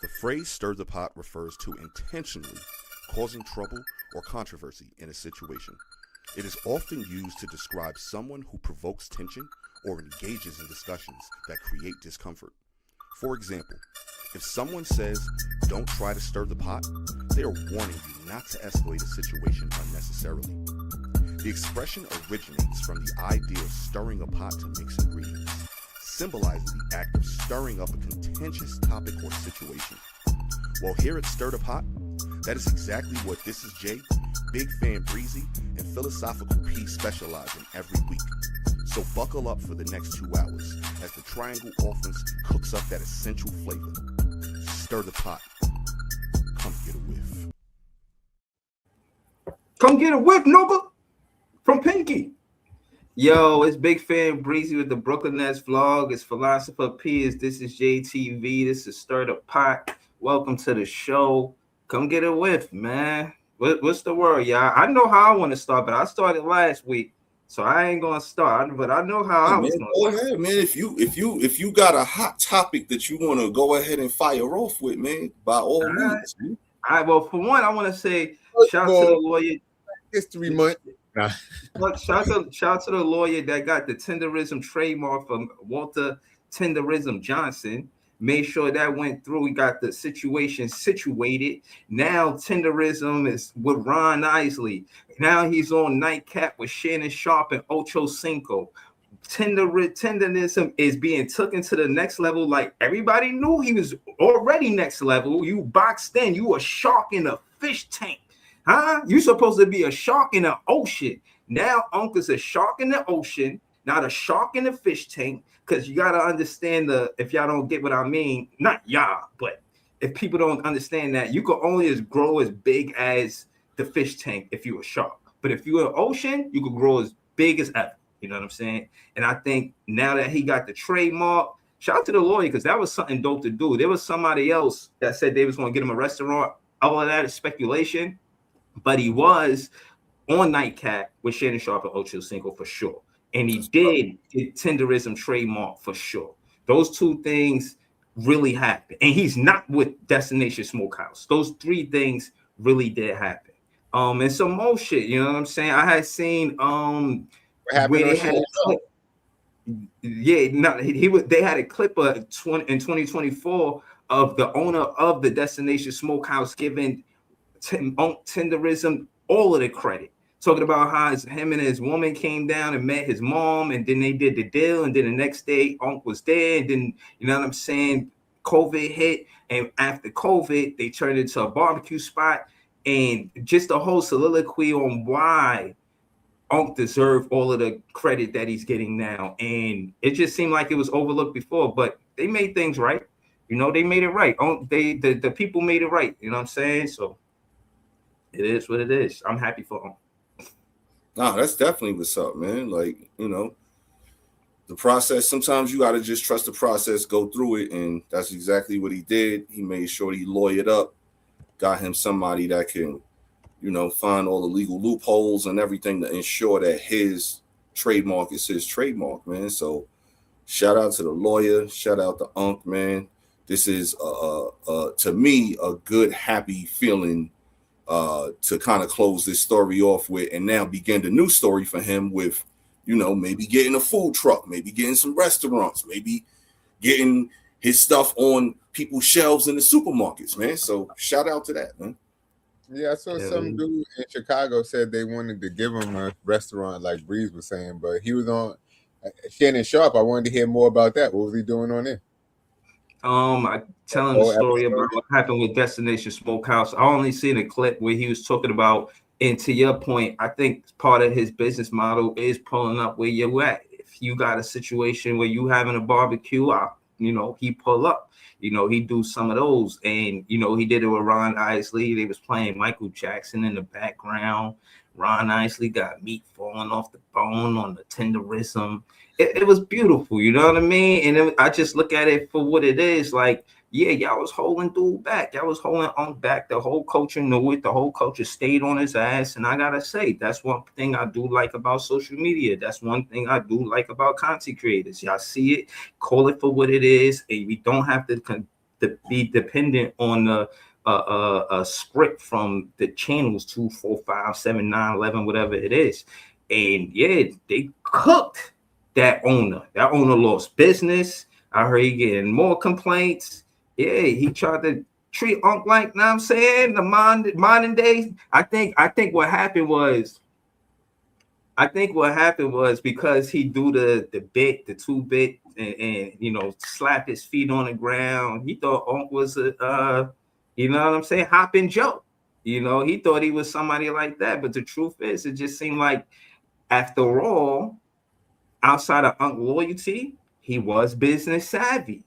The phrase stir the pot refers to intentionally causing trouble or controversy in a situation. It is often used to describe someone who provokes tension or engages in discussions that create discomfort. For example, if someone says, "Don't try to stir the pot," they are warning you not to escalate a situation unnecessarily. The expression originates from the idea of stirring a pot to mix ingredients, symbolizing the act of stirring up a contentious topic or situation. Well, here at Stir the Pot, that is exactly what This Is Jay, Big Fan Breezy, and Philosophical P specialize in every week. So buckle up for the next 2 hours as the Triangle Offense cooks up that essential flavor. Stir the pot. Come get a whiff. Come get a whiff, Nova, from Pinky. Yo, it's Big Fan Breezy with the Brooklyn Nets vlog. It's Philosopher P. This is JTV. This is Stir the Pot. Welcome to the show. Come get a whiff, man. What's the word, y'all? I know how I want to start, but I started last week, so I ain't gonna start. But I know how I was gonna go ahead, man. If you got a hot topic that you want to go ahead and fire off with, man, by all means. All right. Well, for one, I want to say shout out to the lawyer. History Month. Shout out to the lawyer that got the tenderism trademark from Walter Tenderism Johnson. Made sure that went through. We got the situation situated. Now tenderism is with Ron Isley. Now he's on Nightcap with Shannon Sharp and Ocho Cinco. Tenderism is being taken to the next level. Like everybody knew he was already next level. You boxed in. You a shark in a fish tank. Huh? You supposed to be a shark in the ocean. Now Uncle's a shark in the ocean, not a shark in the fish tank. Because you got to understand if y'all don't get what I mean, not y'all, but if people don't understand that, you can only grow as big as the fish tank if you're a shark. But if you're an ocean, you can grow as big as ever. You know what I'm saying? And I think now that he got the trademark, shout out to the lawyer, because that was something dope to do. There was somebody else that said they was going to get him a restaurant. All of that is speculation. But he was on Nightcap with Shannon Sharp and Ocho Cinco for sure. And he did get tenderism trademark for sure. Those two things really happened. And he's not with Destination Smokehouse. Those three things really did happen. And some more shit, you know what I'm saying? I had seen where they had a clip. Yeah, no, they had a clip in 2024 of the owner of the Destination Smokehouse giving tenderism all of the credit. Talking about how him and his woman came down and met his mom, and then they did the deal, and then the next day Unc was there, and then, you know what I'm saying, COVID hit, and after COVID, they turned it into a barbecue spot, and just the whole soliloquy on why Unc deserved all of the credit that he's getting now, and it just seemed like it was overlooked before, but they made things right. You know, they made it right. The people made it right, you know what I'm saying? So it is what it is. I'm happy for Unc. Nah, that's definitely what's up, man. Like, you know, the process, sometimes you got to just trust the process, go through it. And that's exactly what he did. He made sure he lawyered up, got him somebody that can, you know, find all the legal loopholes and everything to ensure that his trademark is his trademark, man. So shout out to the lawyer. Shout out to Unc, man. This is, to me, a good, happy feeling to kind of close this story off with, and now begin the new story for him with, you know, maybe getting a food truck, maybe getting some restaurants, maybe getting his stuff on people's shelves in the supermarkets, man. So shout out to that, man. Yeah, I saw some dude in Chicago said they wanted to give him a restaurant, like Breeze was saying, but he was on Shannon Sharp. I wanted to hear more about that. What was he doing on there? I telling the story about what happened with Destination Smokehouse. I only seen a clip where he was talking about, and to your point, I think part of his business model is pulling up where you're at. If you got a situation where you having a barbecue, you know, he pull up. You know, he do some of those, and you know, he did it with Ron Isley. They was playing Michael Jackson in the background. Ron Isley got meat falling off the bone on the tenderism. It was beautiful, you know what I mean? And I just look at it for what it is. Like, yeah, y'all was holding dude back. Y'all was holding on back. The whole culture knew it. The whole culture stayed on his ass. And I gotta say, that's one thing I do like about social media. That's one thing I do like about content creators. Y'all see it, call it for what it is, and we don't have to be dependent on a script from the channels 2, 4, 5, 7, 9, 11, whatever it is. And yeah, they cooked that owner. That owner lost business. I heard he getting more complaints. Yeah, he tried to treat Unc like, know what I'm saying, the modern day. I think what happened was because he do the 2-bit and you know, slap his feet on the ground. He thought Unc was a you know what I'm saying, hopping Joe. You know, he thought he was somebody like that. But the truth is, it just seemed like, after all, outside of Unc loyalty, he was business savvy.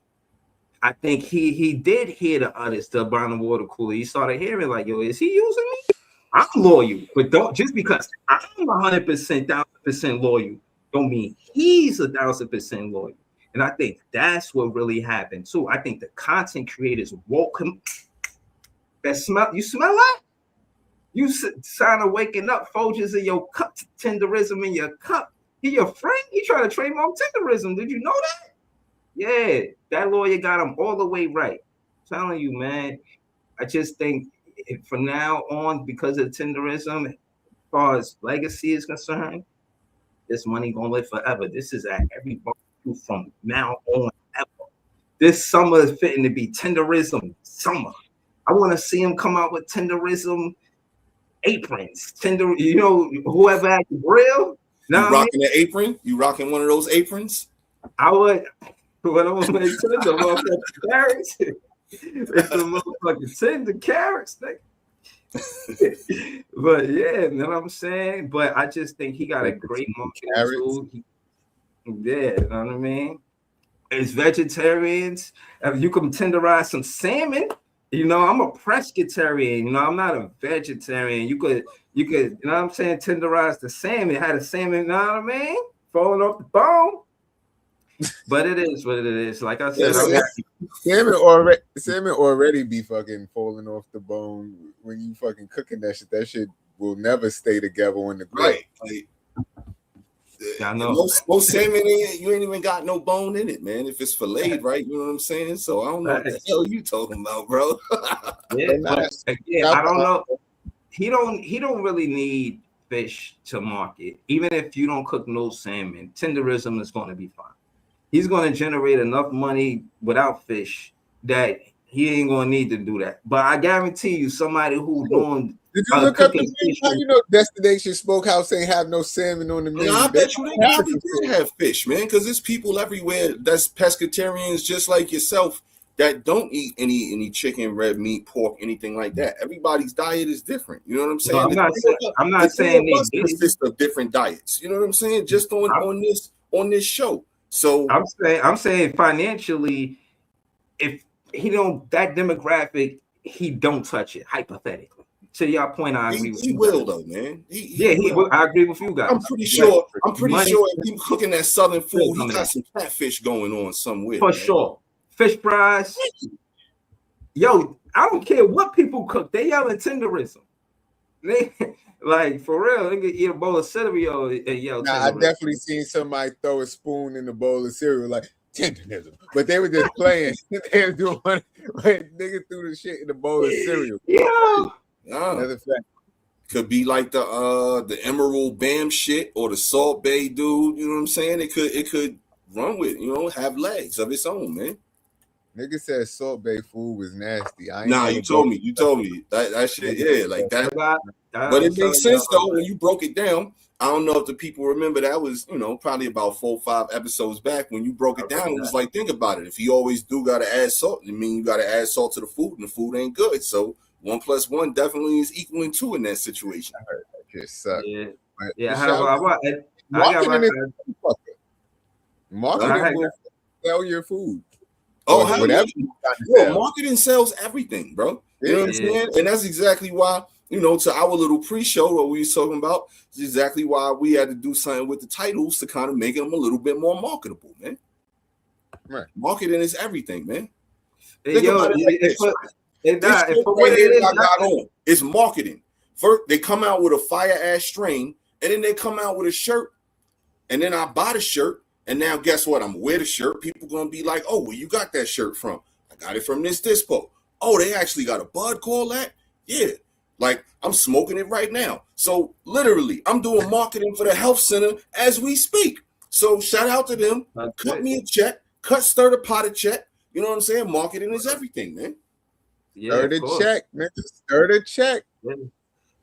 I think he did hear the others, the brown water cooler. He started hearing like, yo, is he using me? I'm loyal, but don't just because I'm 100%, 1,000% loyal, don't mean he's 1,000% loyal. And I think that's what really happened too. I think the content creators woke him. That smell, you smell that? You sign of waking up, Folgers in your cup, tenderism in your cup. He your friend? He trying to trademark tenderism. Did you know that? Yeah, that lawyer got him all the way right. I'm telling you, man. I just think from now on, because of tenderism, as far as legacy is concerned, this money gonna live forever. This is at every barbecue from now on ever. This summer is fitting to be tenderism summer. I want to see him come out with tenderism aprons. You know, whoever had the grill. You rocking an apron? You rocking one of those aprons? I would. What I'm going to say, the motherfucking carrots. It's the motherfucking tender carrots. But yeah, you know what I'm saying? But I just think he got a great marketing tool. Yeah, you know what I mean? As vegetarians, if you can tenderize some salmon, you know, I'm a pescatarian, you know, I'm not a vegetarian. You could, you know what I'm saying, tenderize the salmon, had a salmon, you know what I mean? Falling off the bone. But it is what it is. Like I said, salmon already be fucking falling off the bone when you fucking cooking that shit. That shit will never stay together on the grill. Right. Like, I know. Most salmon, you ain't even got no bone in it, man. If it's filleted, right? You know what I'm saying? So I don't know what the hell you talking about, bro. Yeah, but again, I don't know. He don't really need fish to market. Even if you don't cook no salmon, tenderism is going to be fine. He's going to generate enough money without fish that he ain't going to need to do that. But I guarantee you, somebody who's doing did you look up the fish? How you know Destination Smokehouse ain't have no salmon on the menu? I bet you they probably did have fish, man, because there's people everywhere that's pescatarians just like yourself that don't eat any chicken, red meat, pork, anything like that. Everybody's diet is different. You know what I'm saying? No, I'm not saying they consist of different diets. You know what I'm saying? Just on this show. So I'm saying financially, if he don't that demographic, he don't touch it. Hypothetically, to your point, I agree with you. He will though, man. He will. I agree with you guys. I'm pretty sure if he's cooking that southern food, he got some catfish going on somewhere. For sure, fish fries. Yo, I don't care what people cook. They yelling tenderism. They. Like, for real, they could eat a bowl of cereal and yell. Nah, I definitely seen somebody throw a spoon in the bowl of cereal, like tenderism. But they were just playing. They were doing like, nigga threw the shit in the bowl of cereal. Yeah. Another fact. Could be like the Emerald Bam shit or the Salt Bay dude. You know what I'm saying? It could run with, you know, have legs of its own, man. Nigga said Salt Bay food was nasty. You told me that shit. Yeah, like that. But it makes sense though when you broke it down. I don't know if the people remember that was, you know, probably about 4 or 5 episodes back when you broke it down. It was like, think about it. If you always do got to add salt, I mean, you got to add salt to the food, and the food ain't good. So 1 + 1 definitely is equaling 2 in that situation. I heard that shit suck. Marketing will sell your food. Whatever. Marketing sells everything, bro. You know what I'm saying? And that's exactly why, you know, to our little pre-show what we was talking about, is exactly why we had to do something with the titles to kind of make them a little bit more marketable, man. Right. Marketing is everything, man. It's marketing. First, they come out with a fire ass strain, and then they come out with a shirt, and then I buy the shirt, and now guess what? I'm wearing the shirt. People gonna be like, "Oh, where you got that shirt from?" I got it from this dispo. Oh, they actually got a bud call that? Yeah. Like, I'm smoking it right now. So literally, I'm doing marketing for the health center as we speak. So shout out to them. Cut me a check. Stir the pot a check. You know what I'm saying? Marketing is everything, man. Yeah, Stir the check, man. Stir the check. Yeah.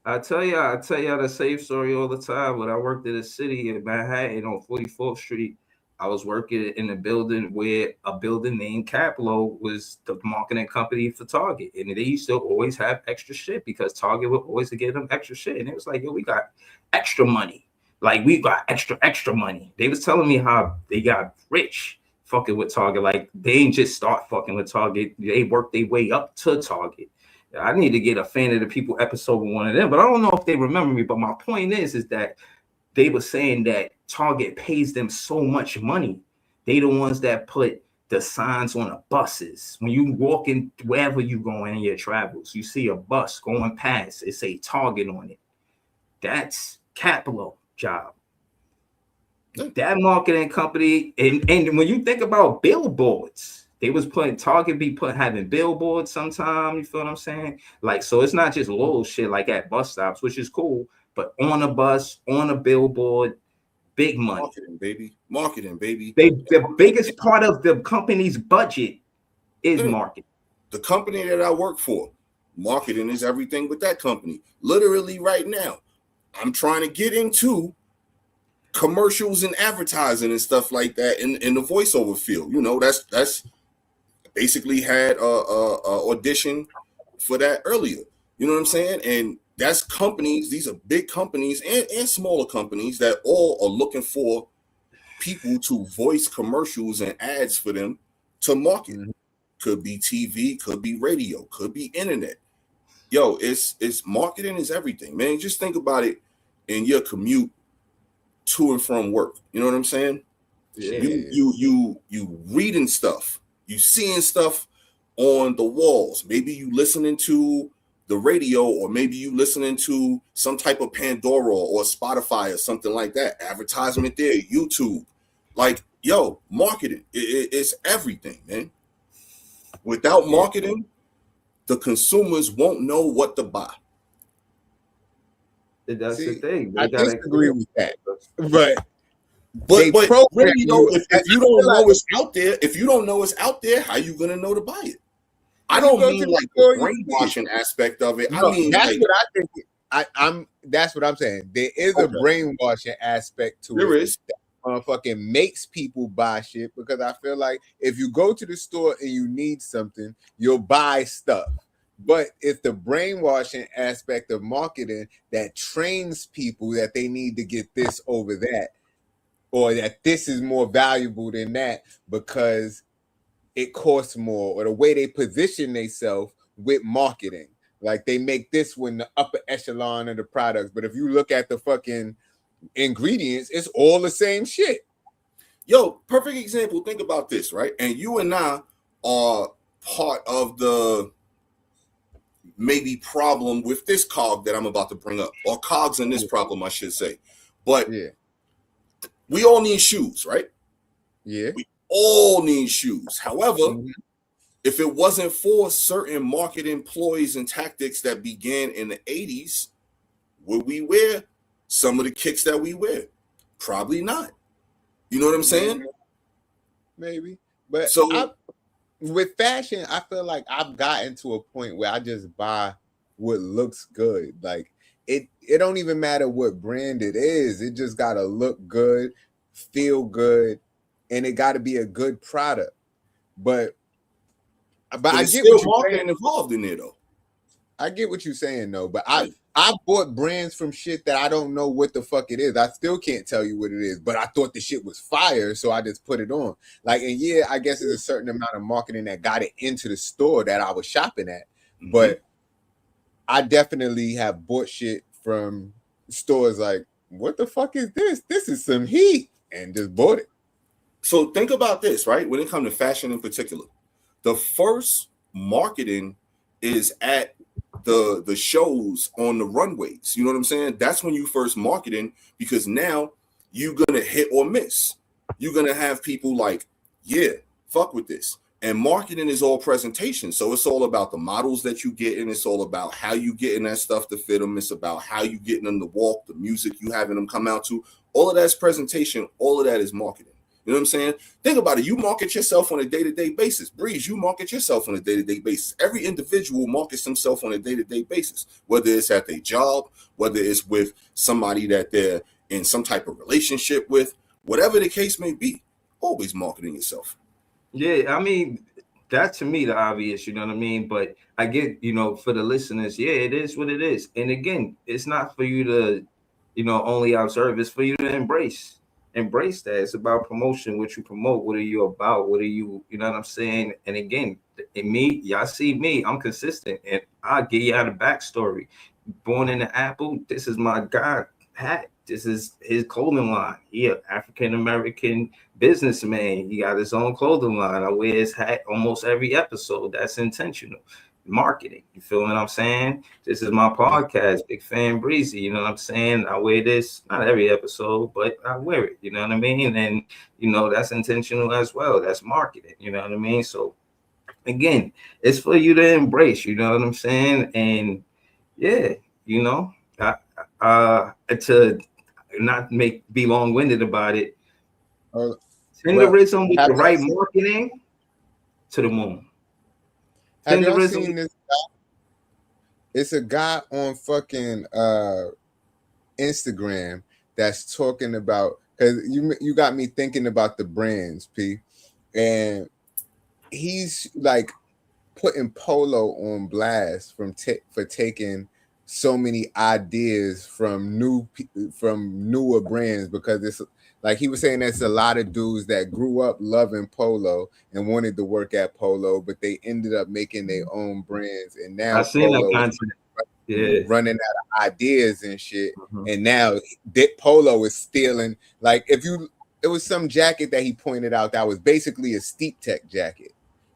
I tell y'all the same story all the time. When I worked in the city in Manhattan on 44th Street, I was working in a building where a building named Caplo was the marketing company for Target. And they used to always have extra shit because Target would always give them extra shit. And it was like, yo, we got extra money. Like, we got extra money. They was telling me how they got rich fucking with Target. Like, they ain't just start fucking with Target. They worked their way up to Target. I need to get a Fan of the People episode with one of them, but I don't know if they remember me. But my point is that they were saying that Target pays them so much money. They the ones that put the signs on the buses. When you walk in wherever you going in your travels, you see a bus going past, it say Target on it. That's Caplo job. That marketing company, and when you think about billboards, they was putting Target having billboards sometime. You feel what I'm saying? Like, so it's not just little shit like at bus stops, which is cool, but on a bus, on a billboard, big money. Marketing, baby. The biggest part of the company's budget is marketing. The company that I work for, marketing is everything with that company. Literally right now, I'm trying to get into commercials and advertising and stuff like that in the voiceover field. You know, that's basically had a audition for that earlier. You know what I'm saying? And that's companies, these are big companies and smaller companies that all are looking for people to voice commercials and ads for them to market. Mm-hmm. Could be TV, could be radio, could be internet. Yo, it's marketing is everything, man. Just think about it in your commute to and from work. You know what I'm saying? Yeah. You reading stuff, you seeing stuff on the walls. Maybe you listening to the radio, or maybe you listening to some type of Pandora or Spotify or something like that. Advertisement there, YouTube. Like, yo, marketing, it's everything, man. Without marketing, the consumers won't know what to buy. That's the thing. I disagree with that, but really though, if you don't know it's out there, how you gonna know to buy it? I don't mean like the brainwashing aspect of it. No, I mean, that's what I think. That's what I'm saying. There is a brainwashing aspect to it. There is. That fucking makes people buy shit, because I feel like if you go to the store and you need something, you'll buy stuff. But it's the brainwashing aspect of marketing that trains people that they need to get this over that, or that this is more valuable than that because it costs more, or the way they position themselves with marketing. Like, they make this one the upper echelon of the products. But if you look at the fucking ingredients, it's all the same shit. Yo, perfect example. Think about this, right? And you and I are part of the maybe problem with this cog that I'm about to bring up, or cogs in this problem, I should say. But yeah, we all need shoes, right? Yeah. We all need shoes. However, if it wasn't for certain marketing ploys and tactics that began in the 80s, would we wear some of the kicks that we wear? Probably not. You know what I'm saying? Maybe. But so with fashion, I feel like I've gotten to a point where I just buy what looks good. Like, it don't even matter what brand it is. It just gotta look good, feel good, and it gotta be a good product. But I get still marketing involved in there, though. I get what you're saying, though. But I bought brands from shit that I don't know what the fuck it is. I still can't tell you what it is, but I thought the shit was fire, so I just put it on. Like, and yeah, I guess there's a certain amount of marketing that got it into the store that I was shopping at. Mm-hmm. But I definitely have bought shit from stores like, what the fuck is this? This is some heat, and just bought it. So think about this, right? When it comes to fashion in particular, the first marketing is at the shows on the runways. You know what I'm saying? That's when you first marketing, because now you're gonna hit or miss. You're gonna have people like, yeah, fuck with this. And marketing is all presentation. So it's all about the models that you get, and it's all about how you getting that stuff to fit them. It's about how you getting them to walk, the music you having them come out to. All of that's presentation. All of that is marketing. You know what I'm saying? Think about it. You market yourself on a day-to-day basis. Breeze, you market yourself on a day-to-day basis. Every individual markets himself on a day-to-day basis, whether it's at their job, whether it's with somebody that they're in some type of relationship with, whatever the case may be, always marketing yourself. Yeah, I mean, that to me the obvious, you know what I mean? But I get, you know, for the listeners, yeah, it is what it is. And again, it's not for you to, you know, only observe, it's for you to embrace that. It's about promotion, what you promote, what are you about, what are you, you know what I'm saying? And again, in me, y'all see me, I'm consistent, and I'll give you out a backstory. Born in the Apple, this is my God hat. This is his clothing line. He an African American businessman. He got his own clothing line. I wear his hat almost every episode. That's intentional marketing. You feel what I'm saying? This is my podcast, Big Fan Breezy. You know what I'm saying? I wear this not every episode, but I wear it. You know what I mean? And you know that's intentional as well. That's marketing. You know what I mean? So again, it's for you to embrace. You know what I'm saying? And yeah, you know, to not be long-winded about it. Tenderism with the right marketing to the moon. Have y'all seen this guy? It's a guy on fucking Instagram that's talking about, because you got me thinking about the brands, P, and he's like putting Polo on blast for taking so many ideas from newer brands, because it's like he was saying there's a lot of dudes that grew up loving Polo and wanted to work at Polo, but they ended up making their own brands, and now I've seen that content. Running out of ideas and shit. And now Polo is stealing. Like it was some jacket that he pointed out that was basically a Steep Tech jacket,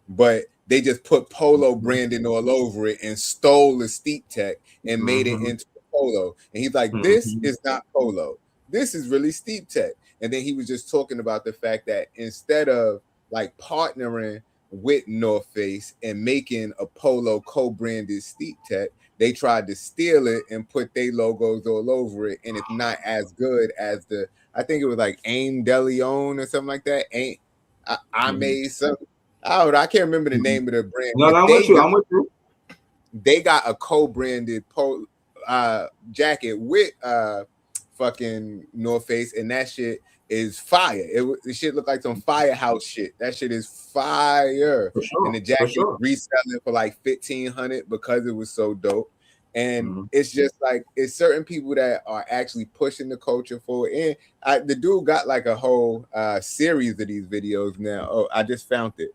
but they just put Polo branding all over it and stole the Steep Tech and made it into Polo. And he's like, this is not Polo. This is really Steep Tech. And then he was just talking about the fact that instead of like partnering with North Face and making a Polo co-branded Steep Tech, they tried to steal it and put their logos all over it. And it's not as good as I think it was like Aim De Leon or something like that. I made something. I can't remember the name of the brand. No, I'm with you. They got a co-branded jacket with fucking North Face, and that shit is fire. The shit look like some Firehouse shit. That shit is fire. Sure, and the jacket reselling for like $1,500 because it was so dope. And it's just like, it's certain people that are actually pushing the culture forward. And the dude got like a whole series of these videos now. Oh, I just found it.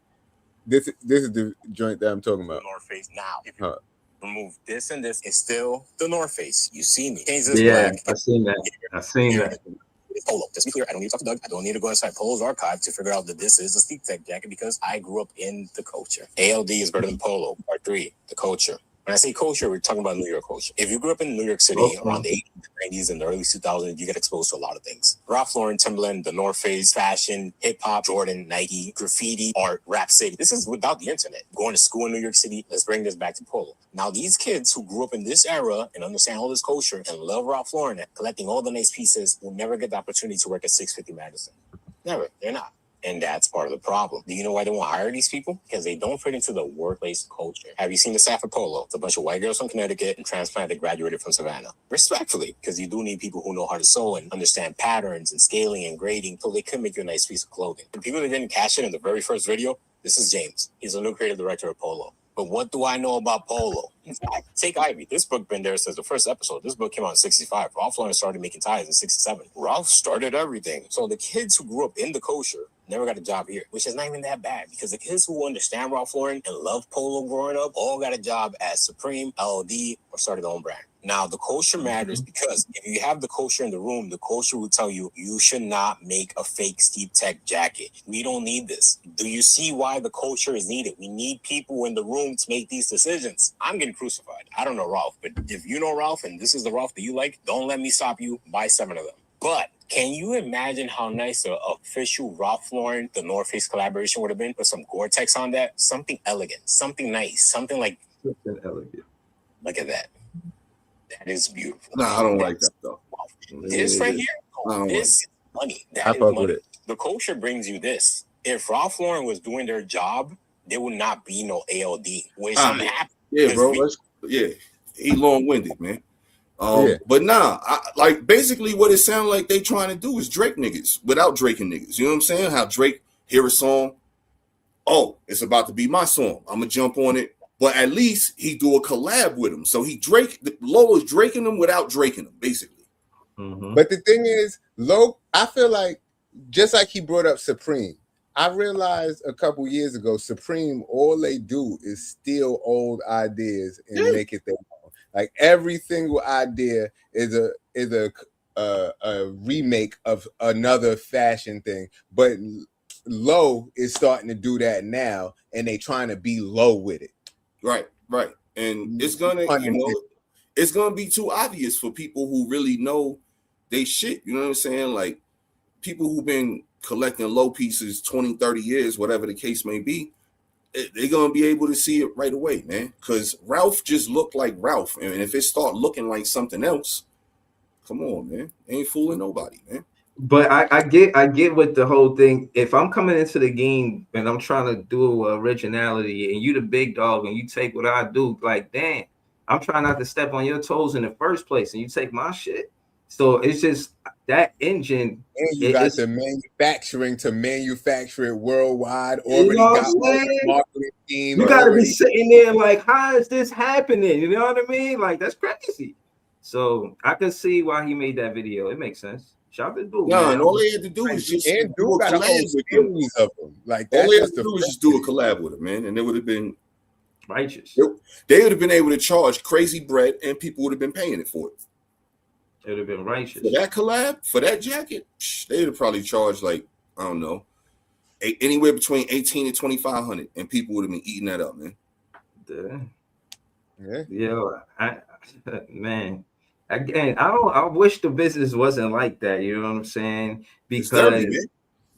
This is the joint that I'm talking about. North Face now. If you remove this and this, it's still the North Face. You see me. Change this black. I've seen that. Polo. Just be clear, I don't need to talk to Doug. I don't need to go inside Polo's archive to figure out that this is a Steep Tech jacket, because I grew up in the culture. ALD is better than Polo. Part 3, the culture. When I say culture, we're talking about New York culture. If you grew up in New York City around the 80s, 90s, and the early 2000s, you get exposed to a lot of things. Ralph Lauren, Timberland, the North Face, fashion, hip-hop, Jordan, Nike, graffiti, art, Rap City. This is without the internet. Going to school in New York City, let's bring this back to Polo. Now, these kids who grew up in this era and understand all this culture and love Ralph Lauren, collecting all the nice pieces, will never get the opportunity to work at 650 Madison. Never. They're not. And that's part of the problem. Do you know why they won't hire these people? Because they don't fit into the workplace culture. Have you seen the staff at Polo? It's a bunch of white girls from Connecticut and transplant that graduated from Savannah. Respectfully, because you do need people who know how to sew and understand patterns and scaling and grading so they can make you a nice piece of clothing. The people that didn't cash in the very first video, this is James. He's the new creative director of Polo. But what do I know about Polo? In fact, take Ivy. This book been there since the first episode. This book came out in 65. Ralph Lauren started making ties in 67. Ralph started everything. So the kids who grew up in the culture never got a job here, which is not even that bad, because the kids who understand Ralph Lauren and love Polo growing up all got a job at Supreme, LOD, or started their own brand. Now, the culture matters because if you have the culture in the room, the culture will tell you, you should not make a fake Steep Tech jacket. We don't need this. Do you see why the culture is needed? We need people in the room to make these decisions. I'm getting crucified. I don't know Ralph, but if you know Ralph and this is the Ralph that you like, don't let me stop you. Buy 7 of them. But Can you imagine how nice a official Ralph Lauren, the North Face collaboration would have been? Put some Gore-Tex on that, something elegant, something nice, something like. Something elegant. Look at that. That is beautiful. Nah, I don't like that though. This right here, this is money. That is money. The culture brings you this. If Ralph Lauren was doing their job, there would not be no ALD. Which I'm happy. Yeah, bro. He long-winded, man. But nah, like basically what it sounds like they trying to do is Drake niggas without Draking niggas. You know what I'm saying? How Drake hear a song, oh, it's about to be my song. I'm gonna jump on it. But at least he do a collab with him. So Low is Draking him without Draking him, basically. Mm-hmm. But the thing is, Low, I feel like just like he brought up Supreme, I realized a couple years ago, Supreme, all they do is steal old ideas and make it their own. Like every single idea is a remake of another fashion thing. But Low is starting to do that now, and they trying to be Low with it. Right. And it's gonna be too obvious for people who really know they shit. You know what I'm saying? Like people who've been collecting Low pieces 20, 30 years, whatever the case may be, they're gonna be able to see it right away, man. Because Ralph just looked like Ralph. And if it start looking like something else, come on, man. Ain't fooling nobody, man. But I get with the whole thing. If I'm coming into the game and I'm trying to do originality and you the big dog and you take what I do, like, damn, I'm trying not to step on your toes in the first place and you take my shit. So it's just that engine. And you got the manufacturing to manufacture it worldwide. Already got the marketing team. You got to be sitting there like, how is this happening? You know what I mean? Like, that's crazy. So I can see why he made that video. It makes sense. Shout to Dude. No, and all they had to do was just do a collab with series of them. Like all they had to do was just do a collab with him, man, and it would have been righteous. They would have been able to charge crazy bread, and people would have been paying it for it. It would have been righteous for that collab, for that jacket. They would have probably charged like I don't know, anywhere between $1,800 and $2,500, and people would have been eating that up, man. Man. Again, I wish the business wasn't like that. You know what I'm saying? Because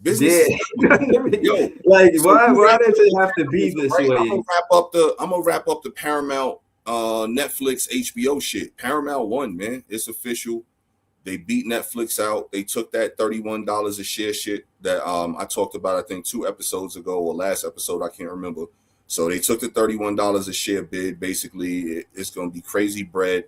business, like why does it have to be this way? I'm gonna wrap up the Paramount, Netflix, HBO shit. Paramount won, man. It's official. They beat Netflix out. They took that $31 a share shit that I talked about, I think 2 episodes ago or last episode, I can't remember. So they took the $31 a share bid. Basically, it's gonna be crazy bread.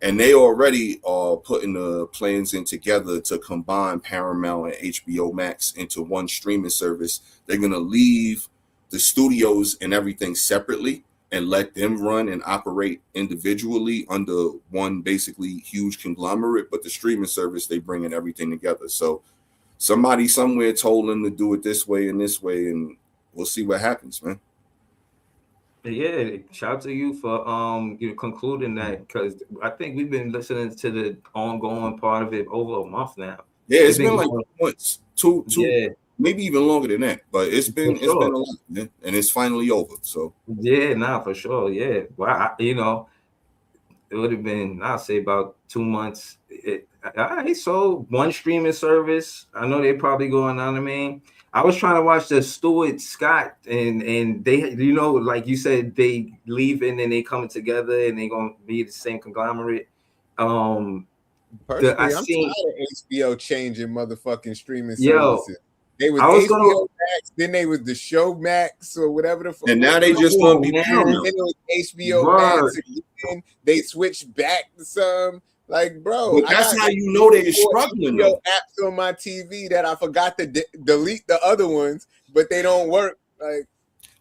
And they already are putting the plans in together to combine Paramount and HBO Max into one streaming service. They're going to leave the studios and everything separately and let them run and operate individually under one basically huge conglomerate. But the streaming service, they bring in everything together. So somebody somewhere told them to do it this way, and we'll see what happens, man. Yeah, shout out to you for concluding that, because I think we've been listening to the ongoing part of it over a month now. Yeah, it's been like months, two, maybe even longer than that. But it's been a lot, man, and it's finally over. So for sure. Yeah, well, it would have been, I'll say about 2 months. So one streaming service. I know they're probably going on. I mean, I was trying to watch the Stuart Scott, and they, like you said, they leaving and they coming together and they gonna be the same conglomerate. Personally, I'm tired of HBO changing motherfucking streaming services. They was HBO Max, then they was the Show Max or whatever the fuck. And now they just gonna be Paramount. Then it was HBO Max again. They switched back to some. Like, bro, but that's how you know they're struggling. Apps on my TV that I forgot to delete the other ones, but they don't work. Like,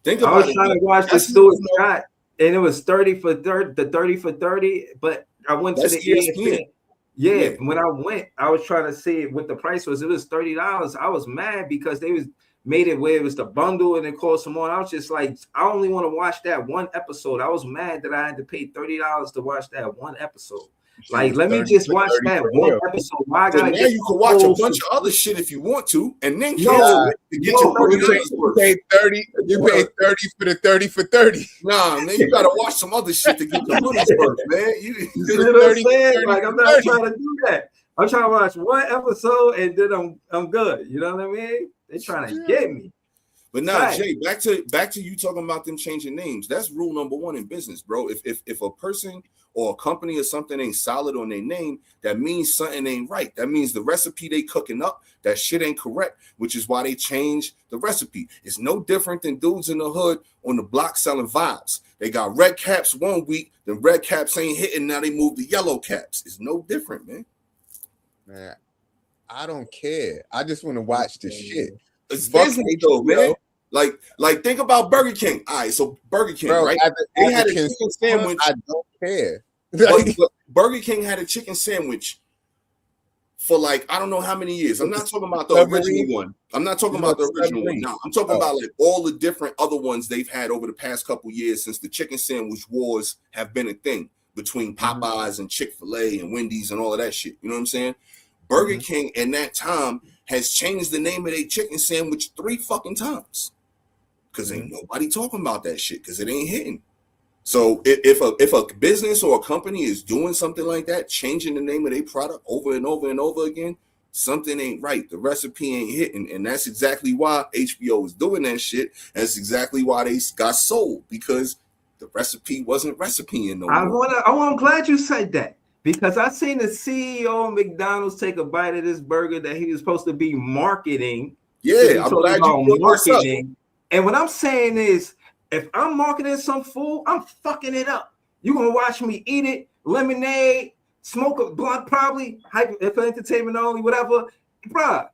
I was trying to watch the Stuart Scott, and it was 30 for 30, but I went to the ESPN. Yeah, when I went, I was trying to see what the price was. It was $30. I was mad because they made it where it was the bundle and it cost some more. I was just like, I only want to watch that one episode. I was mad that I had to pay $30 to watch that one episode. Like, let me just watch that one episode. Why now you can watch a bunch of other shit if you want to, and then to get your $30. You pay 30. You pay 30 for the 30 for 30. Nah, man, you gotta watch some other shit to get the money's worth, man. You know what I'm saying? Like, I'm not trying to do that. I'm trying to watch one episode and then I'm good. You know what I mean? They're trying to get me. But now, Right. Jay, back to you talking about them changing names. That's rule number one in business, bro. If a person or a company or something ain't solid on their name, that means something ain't right. That means the recipe they cooking up, that shit ain't correct, which is why they change the recipe. It's no different than dudes in the hood on the block selling vibes. They got red caps one week, the red caps ain't hitting, now they move the yellow caps. It's no different, man. Man, I don't care. I just want to watch the shit. It's Fuck business it, though, man. bro. Like think about Burger King. All right, so Burger King, Bro, right? as They a had a consumer, chicken sandwich. I don't care. But Burger King had a chicken sandwich for like I don't know how many years. I'm not talking about the original one. I'm not talking about the original one. No, I'm talking about like all the different other ones they've had over the past couple years since the chicken sandwich wars have been a thing between Popeyes and Chick-fil-A and Wendy's and all of that shit. You know what I'm saying? Burger King in that time has changed the name of their chicken sandwich 3 fucking times. Cause ain't nobody talking about that shit because it ain't hitting. So if a business or a company is doing something like that, changing the name of their product over and over and over again, something ain't right. The recipe ain't hitting, and that's exactly why HBO is doing that shit. That's exactly why they got sold, because the recipe wasn't recipeing no more. I'm glad you said that, because I seen the CEO of McDonald's take a bite of this burger that he was supposed to be marketing. Yeah, I'm glad you brought this up. And what I'm saying is, if I'm marketing some food, I'm fucking it up. You're gonna watch me eat it, lemonade, smoke a blunt, probably for entertainment only, whatever. Bruh,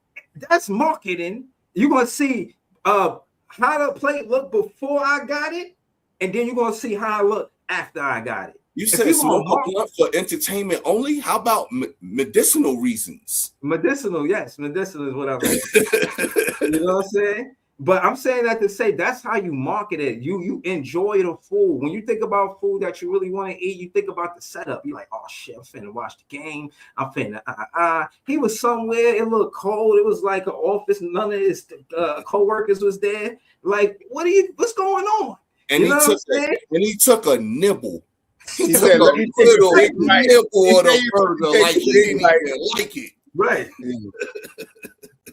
that's marketing. You're gonna see how the plate looked before I got it, and then you're gonna see how I look after I got it. You said smoke a blunt for entertainment only? How about medicinal reasons? Medicinal, yes. Medicinal is what I mean. You know what I'm saying? But I'm saying that to say that's how you market it. You enjoy the food. When you think about food that you really want to eat, you think about the setup. You're like, oh shit, I'm finna watch the game. I'm finna He was somewhere, it looked cold. It was like an office, none of his co-workers was there. Like, what's going on? And he took a nibble. He said, let me take a big nibble of the burger, like he didn't even like it. Right.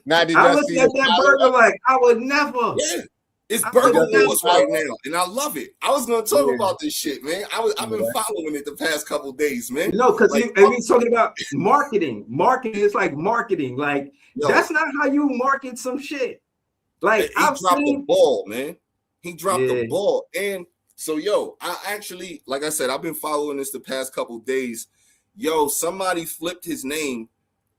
Now, I looked at that burger like I would never. Yeah, it's Burger Wars right now, and I love it. I was gonna talk about this shit, man. I've been following it the past couple days, man. No, because he's talking about marketing. Marketing is like marketing. Like that's not how you market some shit. Like he dropped the ball, man. He dropped the ball, and so I actually, like I said, I've been following this the past couple days. Somebody flipped his name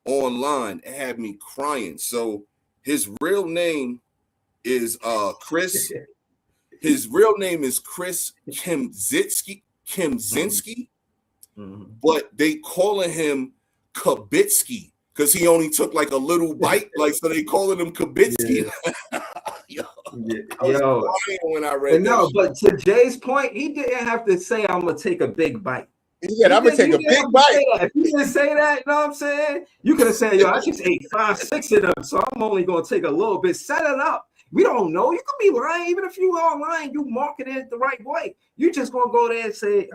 online and had me crying. So his real name is Chris. His real name is Chris Kempczynski, but they calling him Kubitsky because he only took like a little bite. Like, so they calling him Kubitsky. When I read that. But to Jay's point, he didn't have to say I'm gonna take a big bite. He said, I'm gonna take a big bite. If you didn't say that, you know what I'm saying? You could have said, I just ate 5, 6 of them, so I'm only gonna take a little bit. Set it up. We don't know. You could be lying. Even if you are lying, you market it the right way. You just gonna go there and say,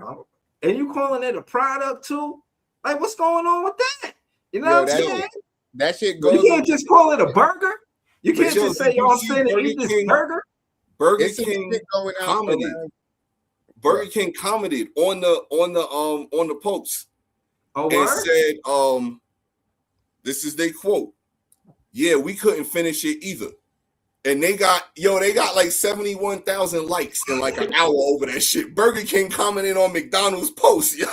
and you calling it a product too? Like, what's going on with that? You know what I'm saying? That shit goes. You can't just call it a burger. You can't just say, I'm saying to eat this burger. Burger King commented. Burger King commented on the post and said, this is their quote. Yeah, we couldn't finish it either. And they got like 71,000 likes in like an hour over that shit. Burger King commented on McDonald's post. Yo.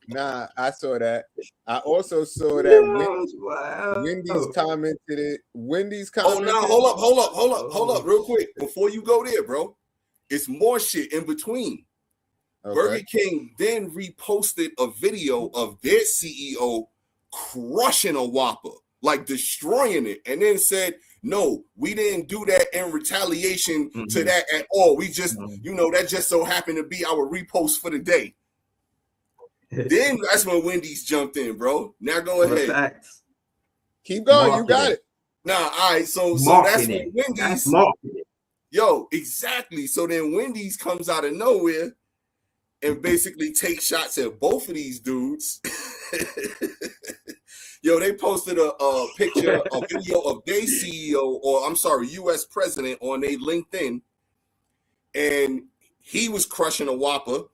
Nah, I saw that. I also saw that Wendy's commented it. Wendy's commented. Oh, no, hold up, real quick. Before you go there, bro, it's more shit in between. Okay. Burger King then reposted a video of their CEO crushing a Whopper, like destroying it, and then said, no, we didn't do that in retaliation to that at all. We just, that just so happened to be our repost for the day. Then that's when Wendy's jumped in, bro. Now go ahead. Facts. Keep going. You got it. Nah, all right. So that's when Wendy's. Exactly. So then Wendy's comes out of nowhere and basically takes shots at both of these dudes. Yo, they posted a picture, a video of their CEO, or I'm sorry, U.S. president on their LinkedIn, and he was crushing a Whopper,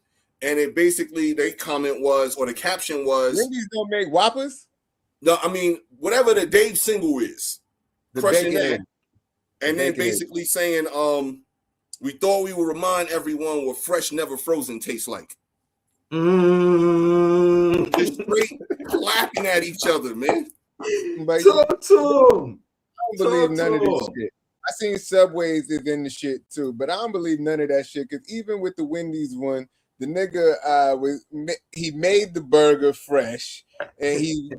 and it basically, their comment was, or the caption was, Wendy's don't make Whoppers? no, I mean, whatever the Dave single is, The crushing bacon that, egg. and The then bacon egg. basically saying, we thought we would remind everyone what fresh, never frozen tastes like. Just straight clapping at each other, man. But Talk to him. I don't believe none of this Talk. shit. I seen Subways is in the shit too, but I don't believe none of that shit. Because even with the Wendy's one, the nigga he made the burger fresh, and he's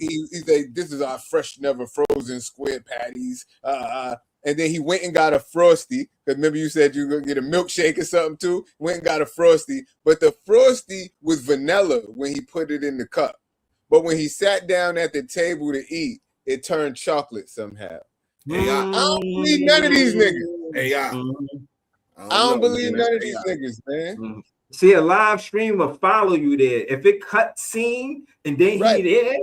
like, "This is our fresh, never frozen square patties." And then he went and got a Frosty. Because remember you said you were gonna get a milkshake or something too. Went and got a Frosty, but the Frosty was vanilla when he put it in the cup. But when he sat down at the table to eat, it turned chocolate somehow. Hey, I don't believe none of these niggas. Hey, I don't believe none of these niggas, man. See, a live stream will follow you there. If it cut scene and then Right. he there,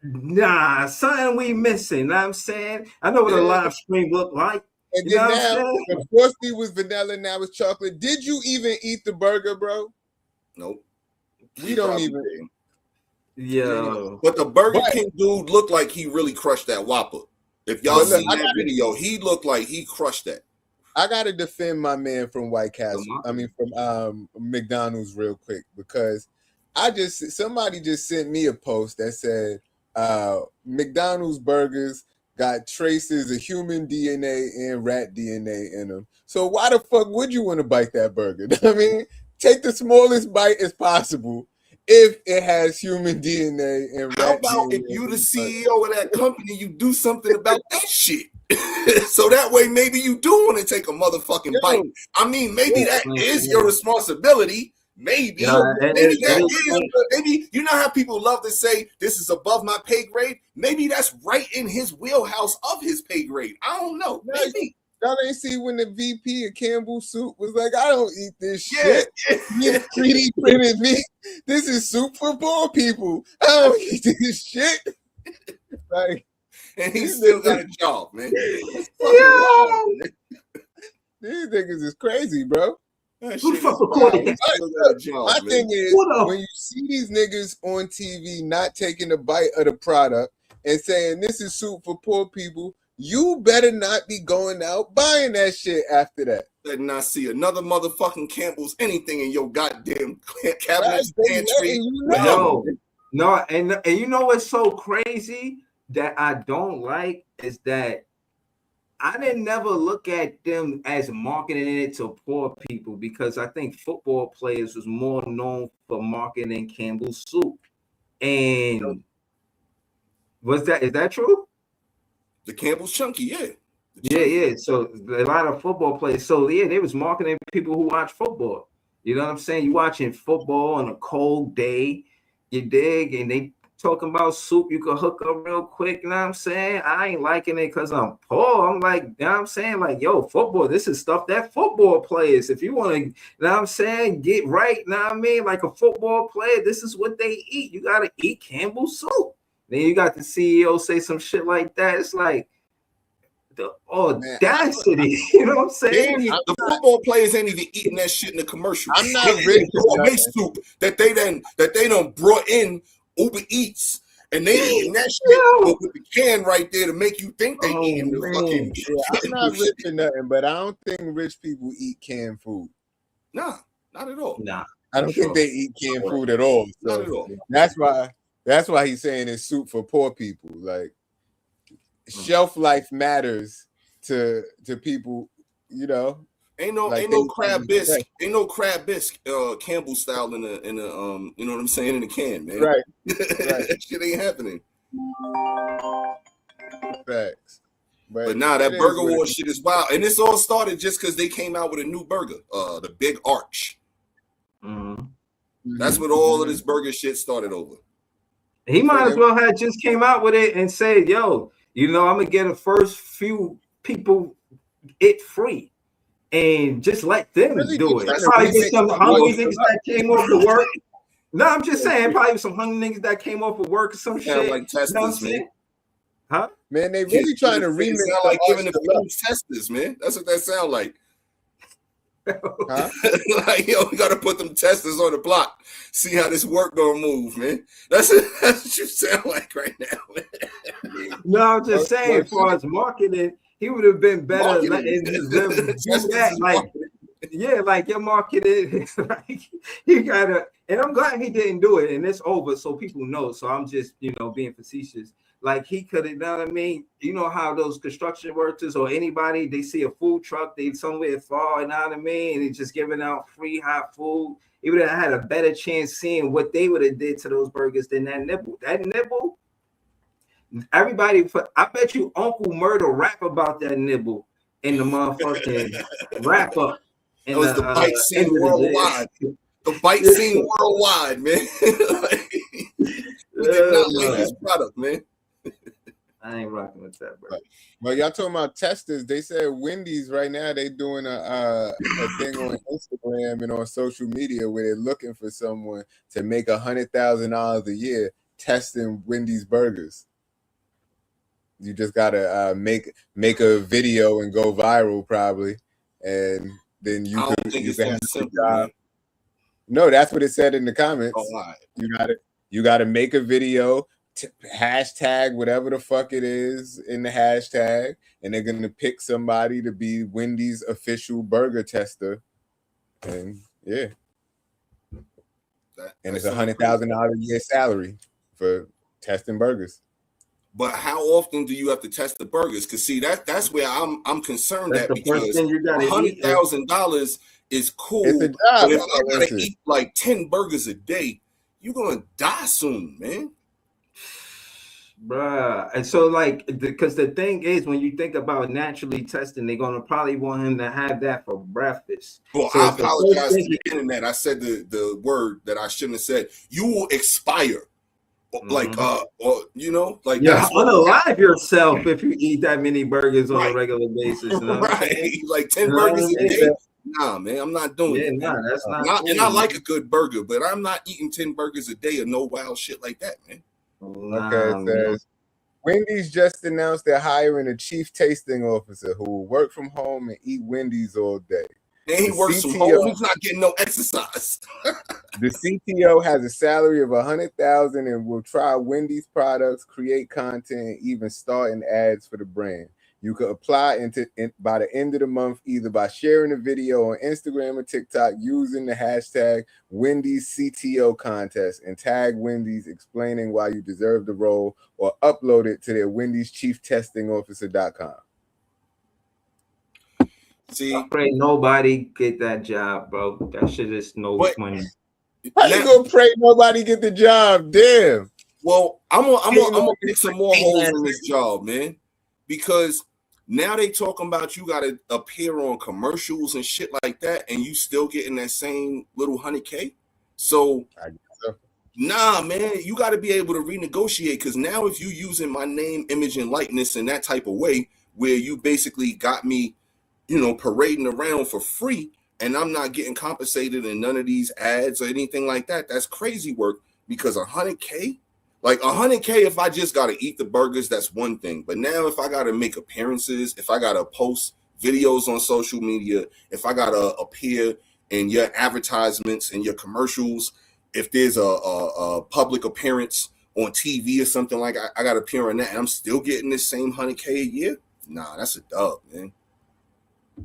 nah, something we missing. Know what I'm saying? I know what a live stream look like. And You then know what I'm now saying? the Frosty was vanilla, now it's chocolate. Did you even eat the burger, bro? Nope. We don't Probably even. didn't. Yo. But the Burger But- King dude looked like he really crushed that Whopper. If y'all But look, seen I that gotta- video, he looked like he crushed that. I gotta defend my man from White Castle. From McDonald's real quick, because somebody just sent me a post that said McDonald's burgers got traces of human DNA and rat DNA in them. So why the fuck would you want to bite that burger? I mean, take the smallest bite as possible if it has human DNA and How rat about DNA if you the in it. CEO of that company, you do something about that shit? So that way maybe you do want to take a motherfucking bite. I mean, maybe that is your responsibility. Maybe. Maybe you know how people love to say this is above my pay grade? Maybe that's right in his wheelhouse of his pay grade. I don't know. Maybe. Y'all ain't see when the VP of Campbell Soup was like, I don't eat this Yeah. shit. You 3D printed meat. This is soup for poor people. I don't eat this shit. Like, And he still got a job, man. That's fucking wild, man. these niggas is crazy, bro. That Who the shit fuck is recorded wild. that? He still got a job, My man. thing is, What up? when you see these niggas on TV not taking a bite of the product and saying this is soup for poor people, you better not be going out buying that shit after that. Better not see another motherfucking Campbell's anything in your goddamn cabinet, Right, they pantry. letting you know. No, no, and you know what's so crazy that I don't like is that I didn't never look at them as marketing it to poor people, because I think football players was more known for marketing Campbell's soup. And is that true? The Campbell's Chunky, yeah. Yeah. So a lot of football players. So yeah, they was marketing people who watch football. You know what I'm saying? You watching football on a cold day, you dig, and they talking about soup you could hook up real quick. You know what I'm saying? I ain't liking it because I'm poor. I'm like, you know what I'm saying? Like, yo, football, this is stuff that football players, if you want to, you know what I'm saying, get right, you know what I mean? Like a football player, this is what they eat. You got to eat Campbell's soup. Then you got the CEO say some shit like that. It's like the audacity. You know what I'm saying? The football players ain't even eating that shit in the commercial. I'm not They rich gourmet enough. soup that they done brought in Uber Eats, and they eating that shit with the can right there to make you think they eating the fucking. Yeah, I'm not rich or nothing, but I don't think rich people eat canned food. Nah, not at all. Nah. I don't think they eat canned food at all. Not So at all. that's why he's saying it's soup for poor people. Like, shelf life matters to people, you know. Ain't no crab bisque. Ain't no crab bisque Campbell style in the you know what I'm saying, in the can, man. Right. That shit ain't happening. Facts. But nah, that burger war shit is wild. And this all started just because they came out with a new burger, the Big Arch. Mm-hmm. That's what all of this burger shit started over. He might as well have just came out with it and said, yo, you know, I'm gonna get the first few people it free. And just let them do it. Probably get some hungry niggas that came off to work. No, I'm just saying, probably some hungry niggas that came off of work or some Sound shit. like You know what I'm testers, man. saying? Huh? Man, they really trying to It remix sound the like giving Arch the Deluxe. people testers, man. That's what that sound like. Huh? Like, yo, we gotta put them testers on the block. See how this work gonna move, man. That's what you sound like right now, man. No, I'm just saying, as far as marketing, he would have been better letting them do that. Like, yeah, like your marketing, like you gotta, and I'm glad he didn't do it, and it's over, so people know. So I'm just, being facetious. Like he could have, you know what I mean? You know how those construction workers or anybody, they see a food truck, they somewhere far, you know what I mean? And it's just giving out free hot food. He would have had a better chance seeing what they would have did to those burgers than that nibble. That nibble, everybody, I bet you Uncle Murder rap about that nibble in the motherfucking wrap up. That was the bite scene worldwide. The bite scene worldwide, man. Like, we did not like this product, man. I ain't rocking with that, bro. Well, y'all talking about testers? They said Wendy's right now they doing a thing on Instagram and on social media where they're looking for someone to make $100,000 a year testing Wendy's burgers. You just gotta make a video and go viral probably, and then you I could don't think it's have that a simple, job. man. No, that's what it said in the comments. Oh, all right. You gotta make a video, hashtag whatever the fuck it is in the hashtag, and they're gonna pick somebody to be Wendy's official burger tester, and yeah, and it's $100,000 a year salary for testing burgers. But how often do you have to test the burgers? Because see, that's where I'm concerned That's at, the first because thing you gotta eat. $100,000 is cool. It's a job. But if I gotta eat like 10 burgers a day, you're gonna die soon, man. Bruh. And so, like, because the thing is, when you think about naturally testing, they're gonna probably want him to have that for breakfast. Well, So I it's the apologize first to thing- the internet. I said the word that I shouldn't have said. You will expire. Like or like Yeah, that's what unalive yourself if you eat that many burgers on a Right. regular basis. You know? right. Like 10 You know what burgers I a mean? day. Nah, man, I'm not doing Yeah, it. nah, man. that's not. And I cool, like man. a good burger, but I'm not eating 10 burgers a day or no wild shit like that, man. Nah, Okay, it man. says Wendy's just announced they're hiring a chief tasting officer who will work from home and eat Wendy's all day. And he The works from CTO home. He's not getting no exercise. The CTO has a salary of $100,000 and will try Wendy's products, create content, and even star in ads for the brand. You can apply by the end of the month either by sharing a video on Instagram or TikTok using the hashtag Wendy's CTO contest and tag Wendy's explaining why you deserve the role, or upload it to their Wendy's Chief Testing Officer.com. See, I pray nobody get that job, bro. That shit is no What? money. How you gonna pray nobody get the job? Damn. well, I'm gonna pick some more holes in this job, man, because now they talking about you gotta appear on commercials and shit like that, and you still getting that same little $100K. So I guess so. nah, man, you got to be able to renegotiate, because now if you using my name, image, and likeness in that type of way, where you basically got me, parading around for free, and I'm not getting compensated in none of these ads or anything like that, that's crazy work. Because $100K, like $100K, if I just got to eat the burgers, that's one thing. But now if I got to make appearances, if I got to post videos on social media, if I got to appear in your advertisements and your commercials, if there's a public appearance on TV or something like I got to appear on that, and I'm still getting this same $100K a year, nah, that's a dub, man.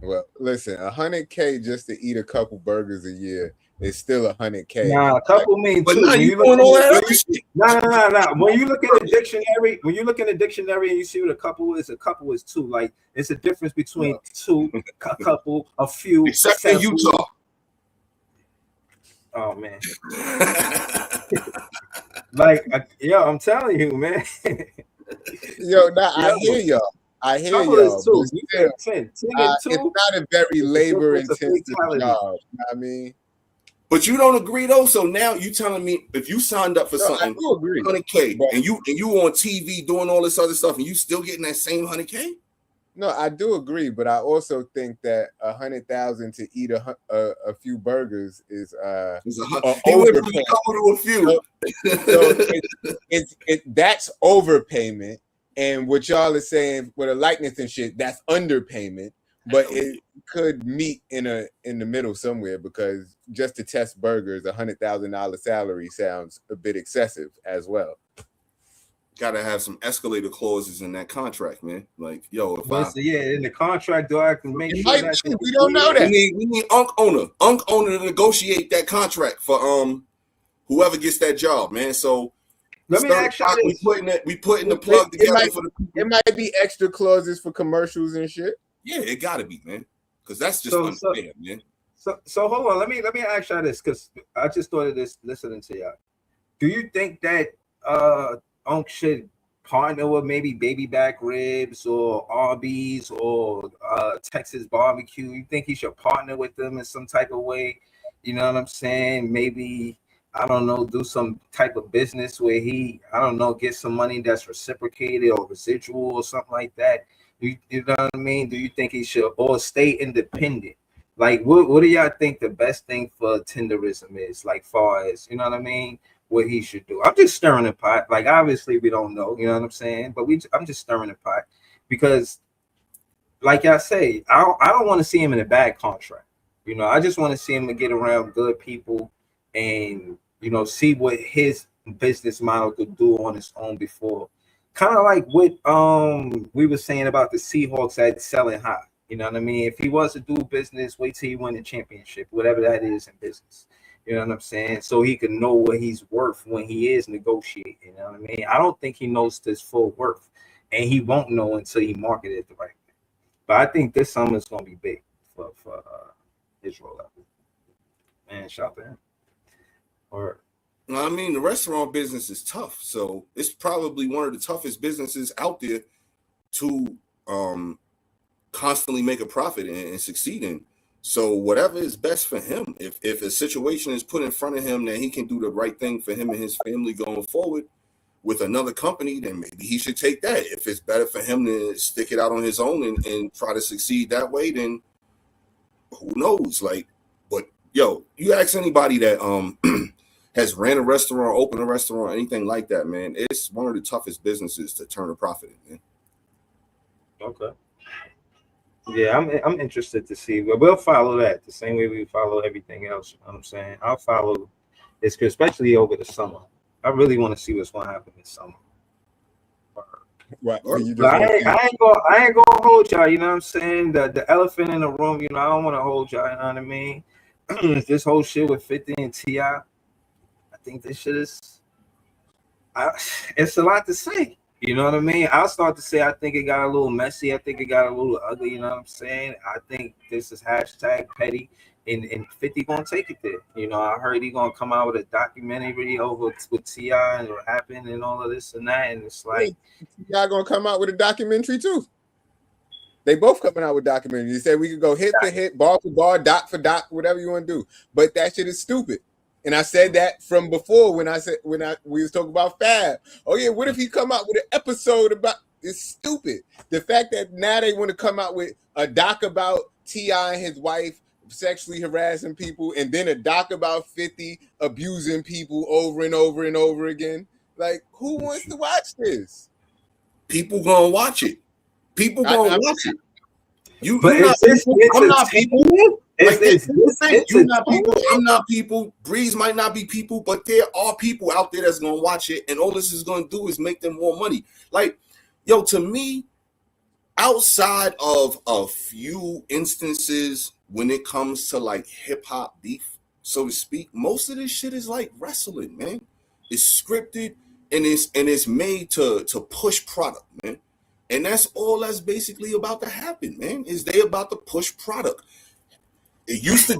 Well, listen, $100K just to eat a couple burgers a year is still $100K. Nah, a couple mean But two. now When you you look doing at all the- that other shit. Nah. When you look in the dictionary, and you see what a couple is two. Like it's a difference between two, a couple, a few. Except in several. Utah. Oh man, I'm telling you, man. Yo, nah, I hear y'all. I hear Couple y'all. is two. But You still, said 10 and it's two. not a very labor It's a intensive fatality. job. You know what I mean? But you don't agree though. So now you telling me if you signed up for No, I something do agree. 100K But- and you on TV doing all this other stuff and you still getting that same 100K? No, I do agree, but I also think that 100,000 to eat a few burgers is He went from a couple to a few. So that's overpayment, and what y'all are saying with a likeness and shit, that's underpayment. But it could meet in the middle somewhere, because just to test burgers, $100,000 salary sounds a bit excessive as well. Gotta have some escalator clauses in that contract, man. Like, yo, if in the contract, do I can make It sure might that be. We don't know that. we need Unk owner to negotiate that contract for whoever gets that job, man. So let me ask you this. we putting the plug together for the people. It might be extra clauses for commercials and shit. Yeah, it gotta be, man. Because that's just unfair, man. So hold on. Let me ask y'all this, because I just thought of this listening to y'all. Do you think that Unk should partner with maybe Baby Back Ribs or Arby's or Texas Barbecue? You think he should partner with them in some type of way? You know what I'm saying? Maybe, I don't know, do some type of business where he, I don't know, get some money that's reciprocated or residual or something like that. You know what I mean? Do you think he should, or stay independent? Like, what do y'all think the best thing for Tenderism is? Like, far as, you know what I mean? What he should do. I'm just stirring the pot. Like, obviously we don't know, you know what I'm saying? But I'm just stirring the pot because, like I say, I don't want to see him in a bad contract. You know, I just want to see him to get around good people and, you know, see what his business model could do on its own before. Kind of like what we were saying about the Seahawks at selling high. You know what I mean? If he was to do business, wait till he win the championship, whatever that is in business. You know what I'm saying? So he can know what he's worth when he is negotiating. You know what I mean? I don't think he knows his full worth, and he won't know until he marketed it the right way. But I think this summer is going to be big for his rollout. Man, shout to him. Or, I mean, the restaurant business is tough, so it's probably one of the toughest businesses out there to constantly make a profit and succeed in. So whatever is best for him, if a situation is put in front of him that he can do the right thing for him and his family going forward with another company, then maybe he should take that. If it's better for him to stick it out on his own and try to succeed that way, then who knows? Like, but yo, you ask anybody that has ran a restaurant, opened a restaurant, anything like that, man, it's one of the toughest businesses to turn a profit in, man. Okay. Yeah, I'm interested to see. But we'll follow that the same way we follow everything else. You know what I'm saying? I'll follow this, especially over the summer. I really want to see what's going to happen this summer. Right. I ain't gonna hold y'all. You know what I'm saying? The elephant in the room. You know, I don't want to hold y'all. You know what I mean? This whole shit with 50 and T.I. I think this shit is. It's a lot to say. You know what I mean? I'll start to say I think it got a little messy. I think it got a little ugly. You know what I'm saying? I think this is hashtag petty, and 50 gonna take it there. You know, I heard he gonna come out with a documentary over with T.I. and what happened and all of this and that. And it's like, T.I. gonna come out with a documentary too. They both coming out with documentaries. They said we could go hit for hit, bar for bar, dot for dot, whatever you want to do. But that shit is stupid. And I said that from before when we was talking about Fab. Oh yeah, what if he come out with an episode about? It's stupid. The fact that now they want to come out with a doc about T.I. and his wife sexually harassing people, and then a doc about 50 abusing people over and over and over again. Like, who wants to watch this? People gonna watch it. People gonna watch it. I'm not people. You're not people. I'm not people. Breeze might not be people, but there are people out there that's gonna watch it, and all this is gonna do is make them more money. Like, yo, to me, outside of a few instances when it comes to like hip hop beef, so to speak, most of this shit is like wrestling, man. It's scripted and it's made to push product, man. And that's all that's basically about to happen, man. Is they about to push product. It used to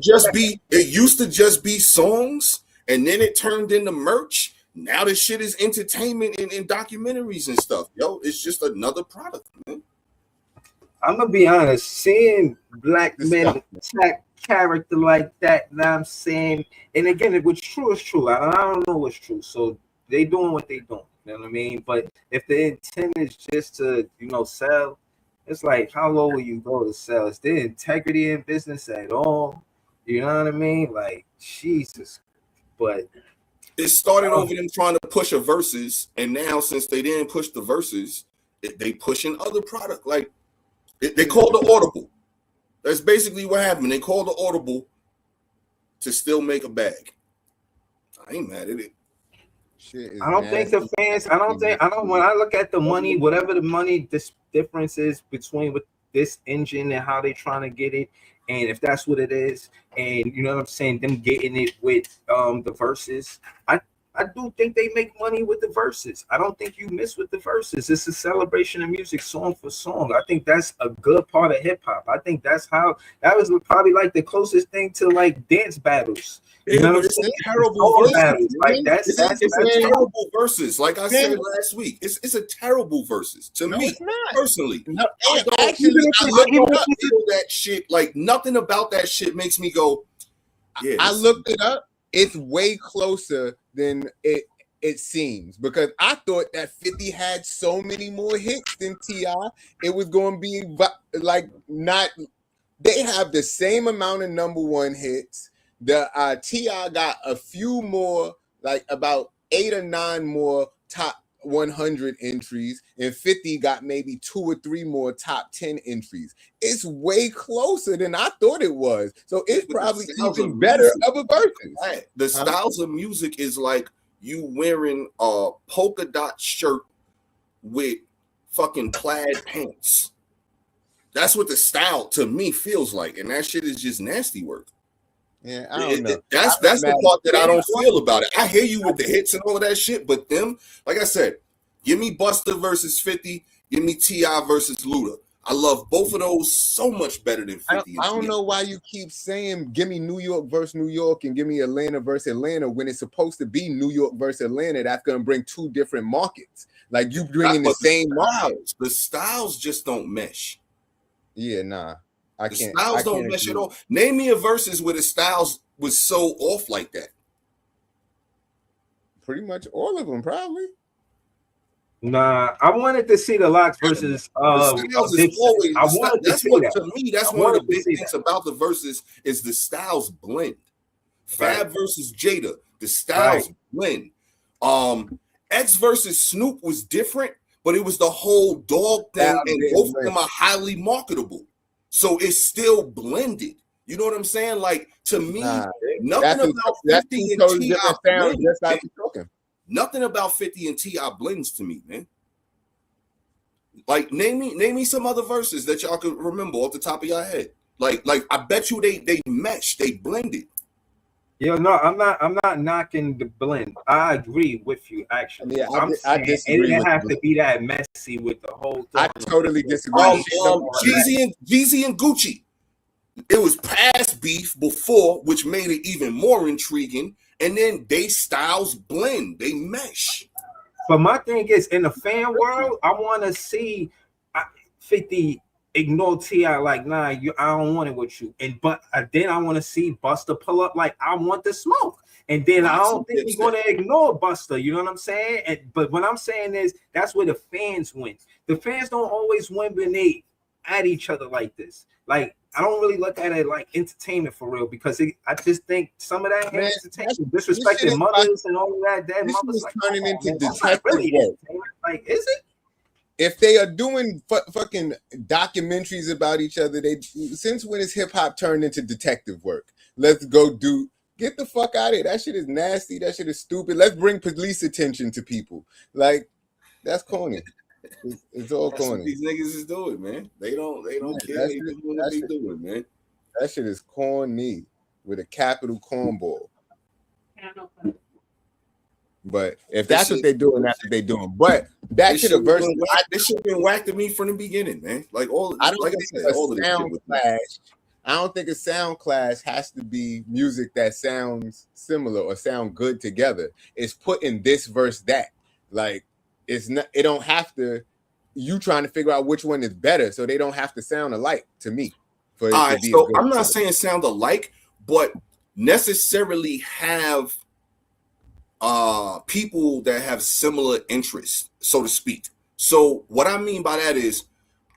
just be songs, and then it turned into merch. Now this shit is entertainment and documentaries and stuff. Yo, it's just another product, man. I'm gonna be honest, seeing black men attack character like that, you know what I'm saying? And again, what's true is true. I don't know what's true. So they doing what they doing. You know what I mean? But if the intent is just to, you know, sell, It's like, how low will you go to sell? Is there integrity in business at all? You know what I mean? Like, Jesus. But it started over them trying to push a verses, and now since they didn't push the verses, they pushing other product. Like they called the audible. That's basically what happened. They called the audible to still make a bag. I ain't mad at it. I don't think the fans. I don't. When I look at the money, whatever the money difference is between with this engine and how they trying to get it, and if that's what it is, and you know what I'm saying, them getting it with the verses, I do think they make money with the verses. I don't think you miss with the verses. It's a celebration of music, song for song. I think that's a good part of hip hop. I think that was probably like the closest thing to like dance battles. You know what I'm saying? Terrible verses. Like that's a terrible verses. Like I said last week, it's a terrible verses to me personally. No, actually, I look at that shit. Like nothing about that shit makes me go. Yeah, I looked it up. It's way closer than it seems, because I thought that 50 had so many more hits than T.I. It was going to be like not. They have the same amount of number one hits. The T.I. got a few more, like about 8 or 9 more top 100 entries, and 50 got maybe 2 or 3 more top 10 entries. It's way closer than I thought it was. So it's probably even better of a version. The styles of music is like you wearing a polka dot shirt with fucking plaid pants. That's what the style to me feels like, and that shit is just nasty work. Yeah, I don't know. That's the part that I don't feel about it. I hear you with the hits and all of that shit, but them, like I said, give me Busta versus 50, give me T.I. versus Luda. I love both of those so much better than 50. I don't know why you keep saying give me New York versus New York and give me Atlanta versus Atlanta when it's supposed to be New York versus Atlanta. That's going to bring 2 different markets. Like you bringing the same market. The styles just don't mesh. Yeah, nah. The styles don't mesh at all. Name me a versus where the styles was so off like that. Pretty much all of them, probably. Nah, I wanted to see the Locks versus. That's one of the big things about the verses is the styles blend. Fab versus Jada, the styles blend. X versus Snoop was different, but it was the whole dog thing, and both of them are highly marketable. So it's still blended. You know what I'm saying? Like to me, nothing about 50 and T.I. blends. Nothing about 50 and T.I. blends to me, man. Like name me some other verses that y'all could remember off the top of your head. Like I bet you they mesh, they blended. Yeah, no, I'm not knocking the blend. I agree with you, actually. Yeah, I disagree. It didn't have to be that messy with the whole thing. I totally disagree. Jeezy and Gucci. It was past beef before, which made it even more intriguing. And then they styles blend, they mesh. But my thing is, in the fan world, I want to see 50 ignore T.I. like, nah, I don't want it with you. But then I want to see Busta pull up like, I want the smoke. And then I don't think he's going to ignore Busta. You know what I'm saying? But what I'm saying is that's where the fans win. The fans don't always win when they at each other like this. Like, I don't really look at it like entertainment for real, because I just think some of that entertainment, disrespecting mothers and all of that. That mothers like turning into detective work. Like, is it? If they are doing fucking documentaries about each other, since when is hip hop turned into detective work? Let's go get the fuck out of here. That shit is nasty. That shit is stupid. Let's bring police attention to people. Like, that's corny. It's all corny. These niggas is doing, man. They don't care. They do what they doing, man. That shit is corny with a capital cornball. But if that's what they're doing, that's what they're doing. But that should have this should have been whacked at me from the beginning, man. Like all, I don't think all of sound clash. I don't think a sound clash has to be music that sounds similar or sound good together. It's putting this verse that. Like, it's not. It don't have to. You trying to figure out which one is better, so they don't have to sound alike to me. All right, so I'm not saying sound alike, but necessarily have people that have similar interests, so to speak. So what I mean by that is,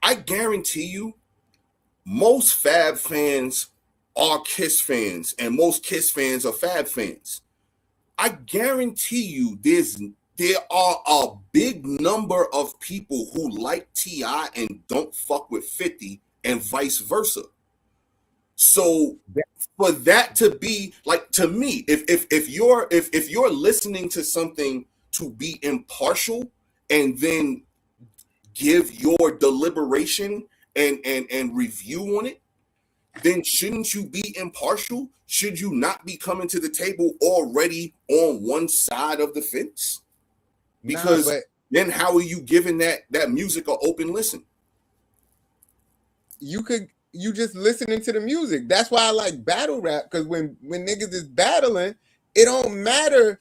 I guarantee you, most Fab fans are Kiss fans, and most Kiss fans are Fab fans. I guarantee you, there are a big number of people who like T.I. and don't fuck with 50, and vice versa. So for that to be like, to me, if you're listening to something to be impartial and then give your deliberation and review on it, then shouldn't you be impartial? Should you not be coming to the table already on one side of the fence? Because then how are you giving that music an open listen? You just listening to the music. That's why I like battle rap, because when niggas is battling, it don't matter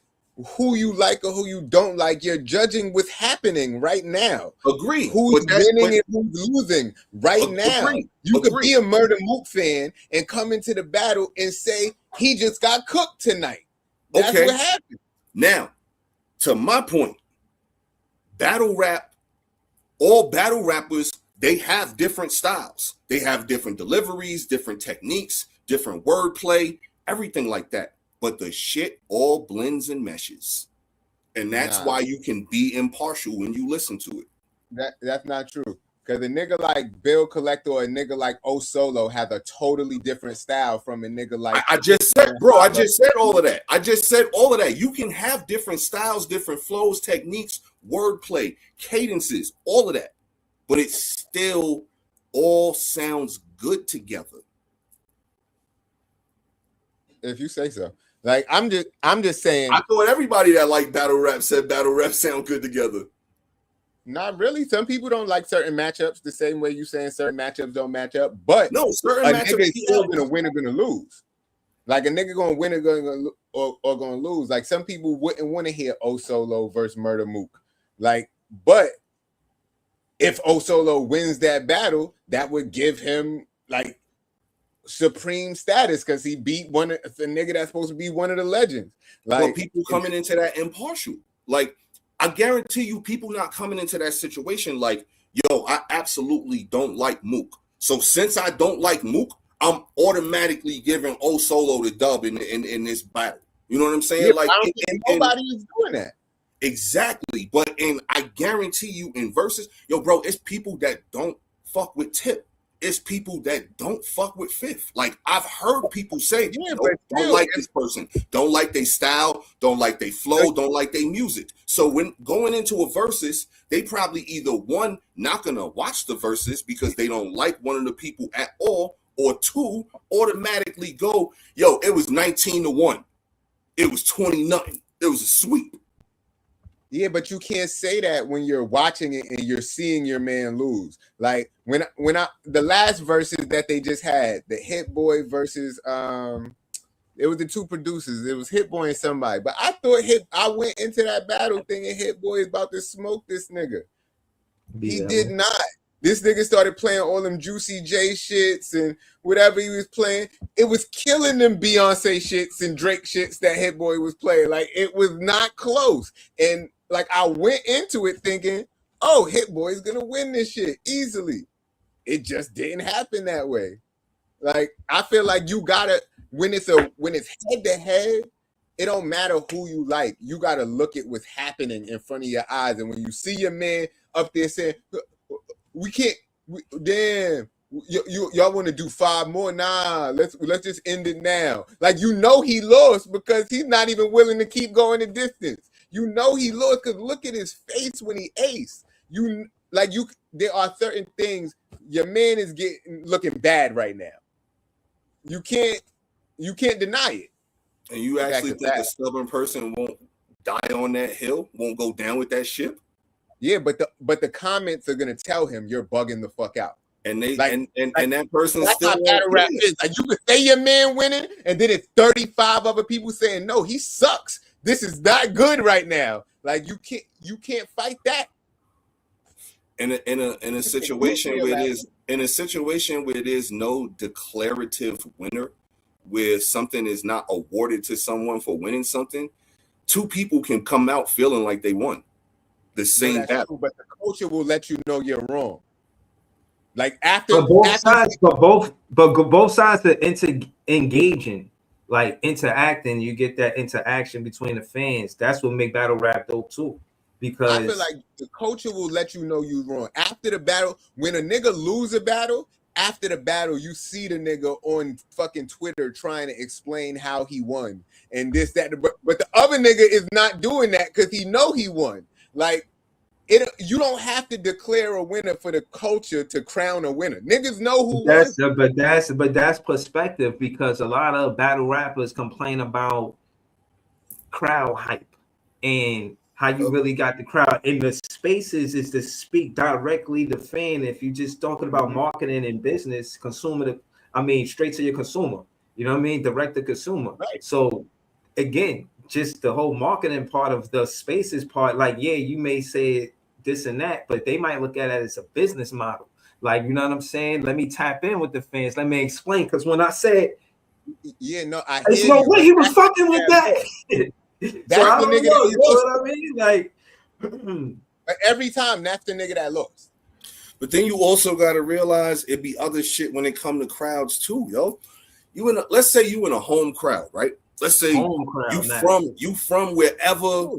who you like or who you don't like. You're judging what's happening right now. Agree. Who's winning and who's losing right now. You could be a Murder Mook fan and come into the battle and say he just got cooked tonight. That's what happened. Now, to my point, battle rap, all battle rappers, they have different styles. They have different deliveries, different techniques, different wordplay, everything like that. But the shit all blends and meshes. And that's why you can be impartial when you listen to it. That's not true. Because a nigga like Bill Collector or a nigga like O Solo has a totally different style from a nigga like... I just said all of that. I just said all of that. You can have different styles, different flows, techniques, wordplay, cadences, all of that. But it still all sounds good together. If you say so. Like, I'm just saying. I thought everybody that liked battle rap said battle rap sound good together. Not really. Some people don't like certain matchups the same way you saying certain matchups don't match up. But no, certain matchups nigga is still gonna win or gonna lose. Like a nigga gonna win or gonna lose. Like some people wouldn't want to hear O Solo versus Murder Mook. Like, but if O Solo wins that battle, that would give him like supreme status because he beat the nigga that's supposed to be one of the legends. Like, well, people coming into that impartial. Like, I guarantee you, people not coming into that situation like, yo, I absolutely don't like Mook. So since I don't like Mook, I'm automatically giving O Solo the dub in this battle. You know what I'm saying? Yeah, like, nobody is doing that. Exactly. But I guarantee you in verses, yo, bro, it's people that don't fuck with Tip. It's people that don't fuck with Fifth. Like, I've heard people say, don't like this person, don't like their style, don't like their flow, don't like their music. So when going into a versus, they probably either one, not gonna watch the versus because they don't like one of the people at all, or two, automatically go, yo, it was 19-1. It was 20-0. It was a sweep. Yeah, but you can't say that when you're watching it and you're seeing your man lose. Like when the last verses that they just had, the Hit Boy versus it was the two producers. It was Hit Boy and somebody. But I thought I went into that battle thinking Hit Boy is about to smoke this nigga. He did not. This nigga started playing all them Juicy J shits and whatever he was playing. It was killing them Beyonce shits and Drake shits that Hit Boy was playing. Like, it was not close. And like, I went into it thinking, oh, Hit Boy's gonna win this shit easily. It just didn't happen that way. Like, I feel like you gotta, when it's head to head, it don't matter who you like. You gotta look at what's happening in front of your eyes. And when you see your man up there saying, y'all want to do 5 more? Nah, let's just end it now. Like, you know he lost because he's not even willing to keep going the distance. You know he lost because look at his face when he aced. There are certain things. Your man is looking bad right now. You can't deny it. And you actually think a stubborn person won't die on that hill, won't go down with that ship? Yeah, but the comments are gonna tell him you're bugging the fuck out. And they and that person still rap is. Like, you could say your man winning, and then it's 35 other people saying no, he sucks. This is not good right now. Like, you can't fight that. In a situation where it is no declarative winner, where something is not awarded to someone for winning something, two people can come out feeling like they won the same battle. But the culture will let you know you're wrong. Like after, But both after sides, both sides are engaging, like interacting. You get that interaction between the fans. That's what make battle rap dope too. Because I feel like the culture will let you know you wrong. After the battle, when a nigga lose a battle, after the battle, you see the nigga on fucking Twitter trying to explain how he won and this, that, but the other nigga is not doing that because he know he won. Like, you don't have to declare a winner for the culture to crown a winner. Niggas know who won. But that's perspective, because a lot of battle rappers complain about crowd hype and how you really got the crowd. In the spaces is to speak directly to fan. If you just talking about marketing and business, straight to your consumer. You know what I mean? Direct to consumer. Right. So again, just the whole marketing part of the spaces part, like, yeah, you may say this and that, but they might look at it as a business model. Like, you know what I'm saying? Let me tap in with the fans. Let me explain. Because when I said, yeah, no, there's no way he was fucking with that. That's So I the don't nigga know, that you know lost. what I mean? Like, But every time, that's the nigga that lost. But then you also got to realize it be other shit when it come to crowds too, yo. Let's say you in a home crowd, right? Let's say home crowd, you from wherever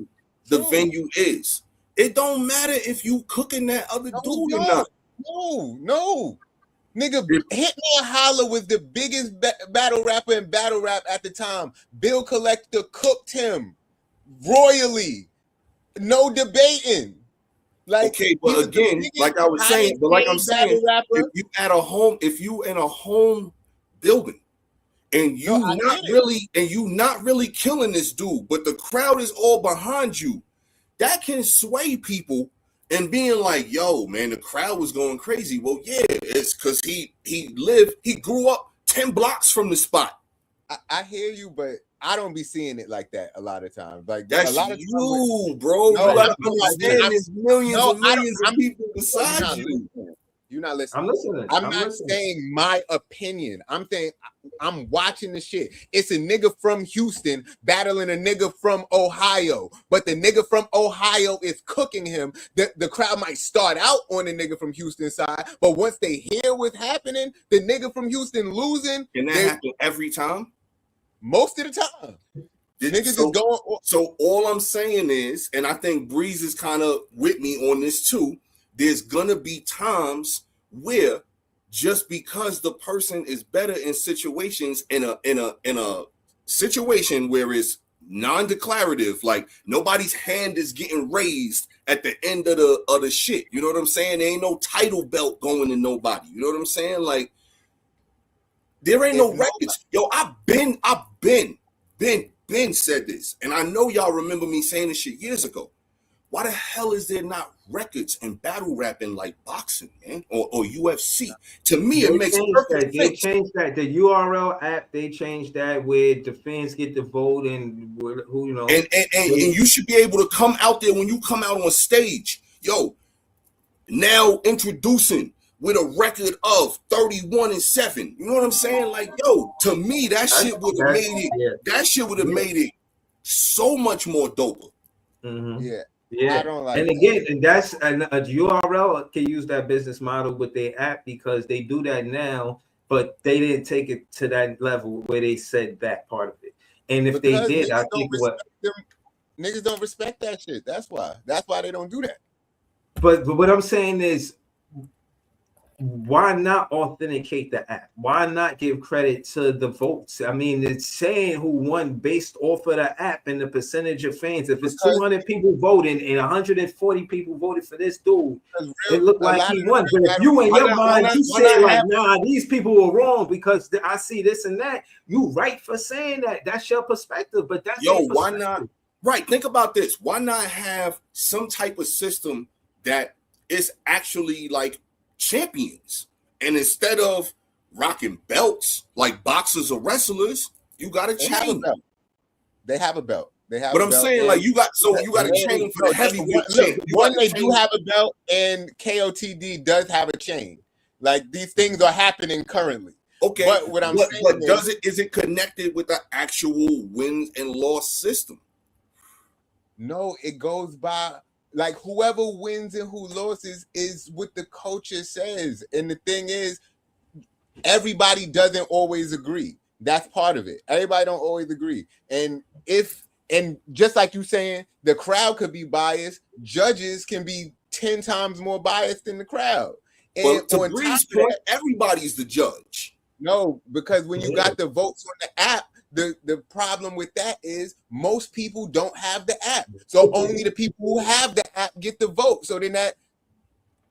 the venue is. It don't matter if you cooking that other dude or not. No. Nigga, Hitman Holla was the biggest battle rapper in battle rap at the time. Bill Collector cooked him royally. No debating. Like, okay, but again, like I was saying, if you in a home building and you not really killing this dude, but the crowd is all behind you, that can sway people and being like, yo, man, the crowd was going crazy. Well, yeah, it's because he grew up 10 blocks from the spot. I hear you, but I don't be seeing it like that a lot of times. Like, that's a lot of you, times, bro. You gotta understand there's millions and millions of people beside you. You're not listening. I'm listening. I'm not saying my opinion. I'm saying I'm watching the shit. It's a nigga from Houston battling a nigga from Ohio, but the nigga from Ohio is cooking him. The crowd might start out on the nigga from Houston side, but once they hear what's happening, the nigga from Houston losing. Can that happen every time? Most of the time. Niggas is going. So all I'm saying is, and I think Breeze is kind of with me on this too, there's gonna be times where just because the person is better in situations in a situation where it's non-declarative, like nobody's hand is getting raised at the end of the shit. You know what I'm saying? There ain't no title belt going to nobody. You know what I'm saying? Like, there ain't no records. Yo, I've been said this, and I know y'all remember me saying this shit years ago. Why the hell is there not records in battle rapping like boxing, man, or UFC? To me, it makes perfect sense. They changed that. The URL app, they changed that where the fans get to vote and who, you know. And you should be able to come out there when you come out on stage. Yo, now introducing with a record of 31-7. You know what I'm saying? Like, yo, to me, that shit would have made it. Yeah. That shit would have made it so much more doper. Mm-hmm. Yeah. Yeah, I don't like and again, and that's a URL can use that business model with their app because they do that now, but they didn't take it to that level where they said that part of it. And if because they did, I think niggas don't respect that shit. That's why they don't do that. But what I'm saying is, why not authenticate the app? Why not give credit to the votes? I mean, it's saying who won based off of the app and the percentage of fans. If it's 200 people voting and 140 people voted for this dude, it looked like he won. But if you in your mind, you say like, nah, these people were wrong because I see this and that. You right for saying that. That's your perspective. But that's why not? Right. Think about this. Why not have some type of system that is actually like champions, and instead of rocking belts like boxers or wrestlers, you got a chain. They have a belt. But I'm saying, like, you got a chain for the heavyweight champ. One, they do have a belt, and KOTD does have a chain. Like, these things are happening currently. Okay, but what I'm saying is it connected with the actual wins and loss system? No, it goes by like whoever wins and who loses is what the culture says. And the thing is, everybody doesn't always agree. That's part of it. Everybody don't always agree. And just like you saying, the crowd could be biased. Judges can be 10 times more biased than the crowd. And Well, to on Bree's top of point, everybody's the judge. no, because when you got the votes on the app, the problem with that is most people don't have the app. So only the people who have the app get the vote. So then that,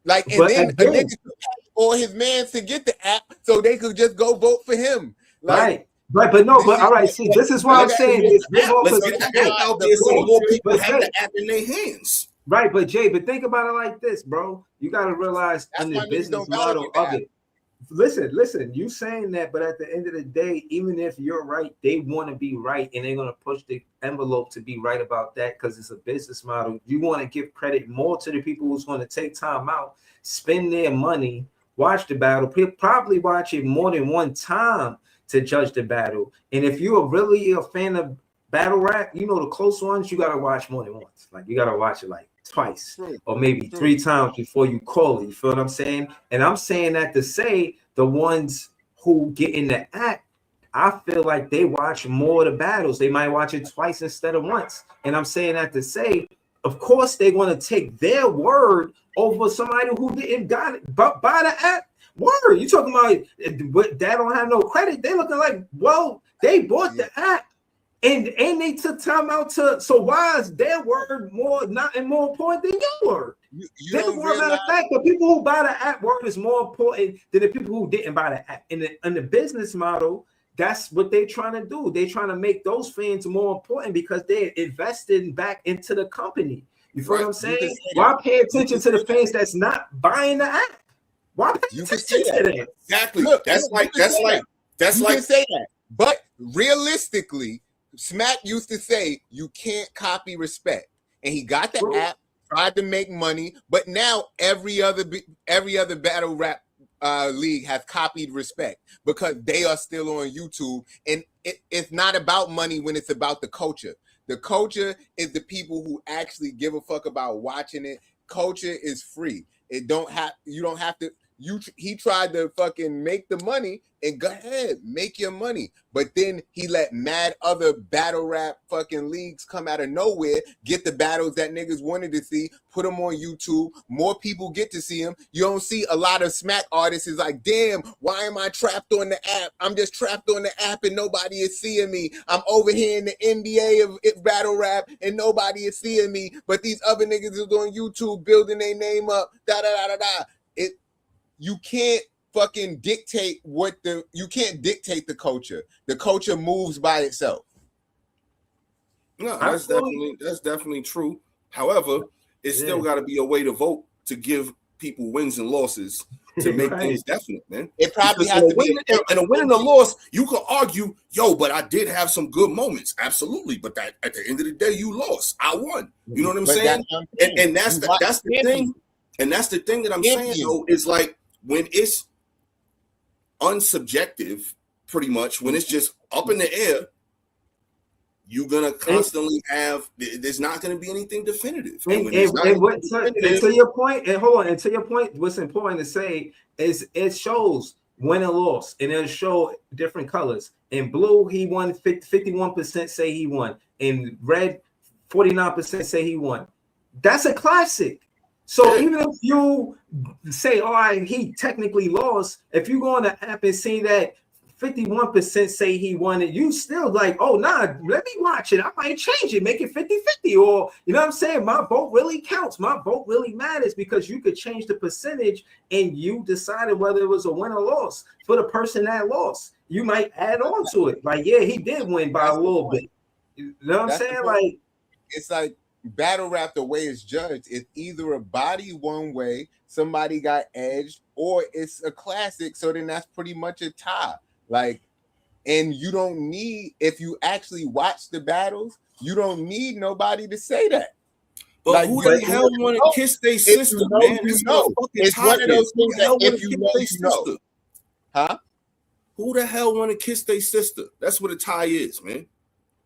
like, and But then a again- nigga could pay all his mans to get the app so they could just go vote for him. Like, Right, but no, this but is- all right. See, this is why I'm saying this. Let's get the app out there so more people have the app in their hands. Right, but Jay, but think about it like this, bro. You got to realize That's in why the niggas business don't value model the of app. it. Listen, you saying that, but at the end of the day, even if you're right, they want to be right and they're going to push the envelope to be right about that because it's a business model. You want to give credit more to the people who's going to take time out, spend their money, watch the battle, probably watch it more than one time to judge the battle. And if you're really a fan of battle rap, you know, the close ones, you got to watch more than once. Like, you got to watch it like twice or maybe 3 times before you call it. You feel what I'm saying? And I'm saying that to say the ones who get in the act, I feel like they watch more of the battles. They might watch it twice instead of once. And I'm saying that to say, of course, they're going to take their word over somebody who didn't got it, but by the app. Word, you talking about that don't have no credit? They looking like, well, they bought the app and they took time out to. So why is their word more important than your word? you Think don't more matter realize of fact, the people who buy the app word is more important than the people who didn't buy the app. In the business model, that's what they're trying to do. They're trying to make those fans more important because they're investing back into the company. You feel what I'm saying? Why pay attention to the fans that's not buying the app? Why pay You can attention say to that. that? Exactly. Look, That's you like can say that. You can say that. But realistically, Smack used to say you can't copy respect, and he got the app, tried to make money, but now every other battle rap league has copied respect because they are still on YouTube, and it's not about money when it's about the culture. The culture is the people who actually give a fuck about watching it. Culture is free. You don't have to. He tried to fucking make the money, and go ahead, make your money. But then he let mad other battle rap fucking leagues come out of nowhere, get the battles that niggas wanted to see, put them on YouTube. More people get to see them. You don't see a lot of Smack artists is like, damn, why am I trapped on the app? I'm just trapped on the app and nobody is seeing me. I'm over here in the NBA of battle rap and nobody is seeing me. But these other niggas is on YouTube building their name up. You can't fucking dictate you can't dictate the culture. The culture moves by itself. No, that's definitely true. However, it's still got to be a way to vote to give people wins and losses to make things definite, man. It probably because has to be and a win and a loss. You could argue, but I did have some good moments, absolutely. But that at the end of the day, you lost. I won. You know what I'm saying? And that's the thing. And that's the thing that I'm saying though is like when it's unsubjective, pretty much when it's just up in the air. You're gonna constantly have. There's not gonna be anything definitive. And to your point, and hold on. And to your point, what's important to say is it shows win and loss, and it'll show different colors. In blue, he won. 51% say he won. In red, 49% say he won. That's a classic. So even if you say, all right, he technically lost, if you go on the app and see that 51% say he won it, you still like, oh, nah, let me watch it. I might change it, make it 50-50. Or, you know what I'm saying? My vote really counts. My vote really matters because you could change the percentage and you decided whether it was a win or loss for the person that lost. You might add on to it. Like, yeah, he did win by a little bit. You know what I'm saying? Like, it's like battle rap, the way it's judged, it's either a body one way, somebody got edged, or it's a classic. So then that's pretty much a tie. Like, and you don't need, if you actually watch the battles, you don't need nobody to say that. But like, who the hell want to kiss their sister, man? It's one of those things that if you know, you know. Huh? Who the hell want to kiss their sister? That's what a tie is, man.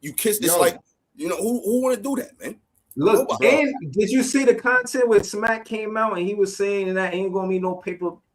You kiss. It's like, who want to do that, man? Look, Nobody. and did you see the content where Smack came out and he was saying that ain't gonna be no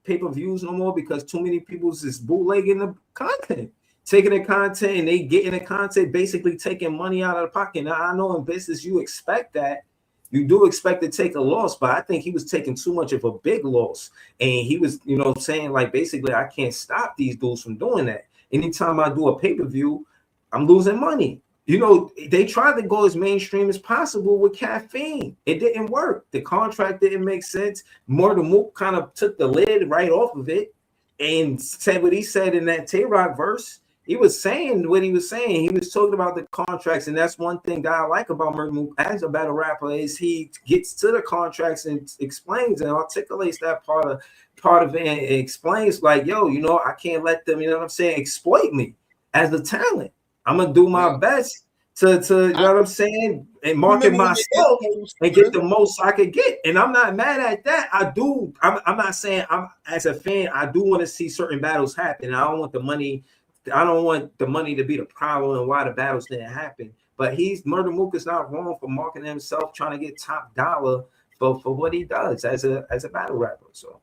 pay-per-views no more because too many people's is bootlegging the content, taking the content and they getting the content, basically taking money out of the pocket. Now I know in business you expect that. You do expect to take a loss, but I think he was taking too much of a big loss. And he was, saying like basically I can't stop these dudes from doing that. Anytime I do a pay-per-view, I'm losing money. They tried to go as mainstream as possible with caffeine. It didn't work. The contract didn't make sense. Murder Mook kind of took the lid right off of it and said what he said in that Tay-Rock verse. He was saying what he was saying. He was talking about the contracts, and that's one thing that I like about Murder Mook as a battle rapper is he gets to the contracts and explains and articulates that part of it and explains like, yo, I can't let them, exploit me as a talent. I'm gonna do my best to you know what I'm saying, and market myself and get the most I could get. And I'm not mad at that. I'm not saying I'm as a fan, I do want to see certain battles happen. I don't want the money to be the problem and why the battles didn't happen. But Murder Mook is not wrong for marketing himself, trying to get top dollar for what he does as a battle rapper. So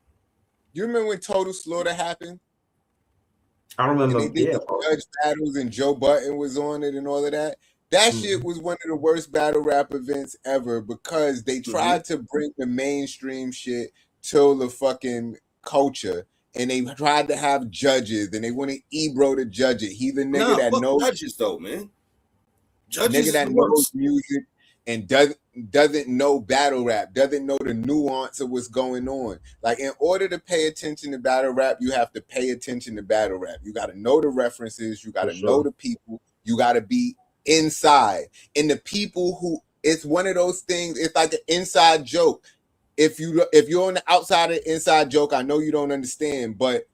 you remember when Total Slaughter happened? I remember, and they did the judge battles and Joe Budden was on it and all of that. That shit was one of the worst battle rap events ever because they tried to bring the mainstream shit to the fucking culture and they tried to have judges and they wanted Ebro to judge it. He's the nigga that knows judges though, man. Judges nigga that knows music and doesn't know battle rap, doesn't know the nuance of what's going on. Like, in order to pay attention to battle rap, you have to pay attention to battle rap. You got to know the references. You got to know the people. You got to be inside. And the people who, it's one of those things, it's like an inside joke. If you're on the outside of the inside joke, I know you don't understand, but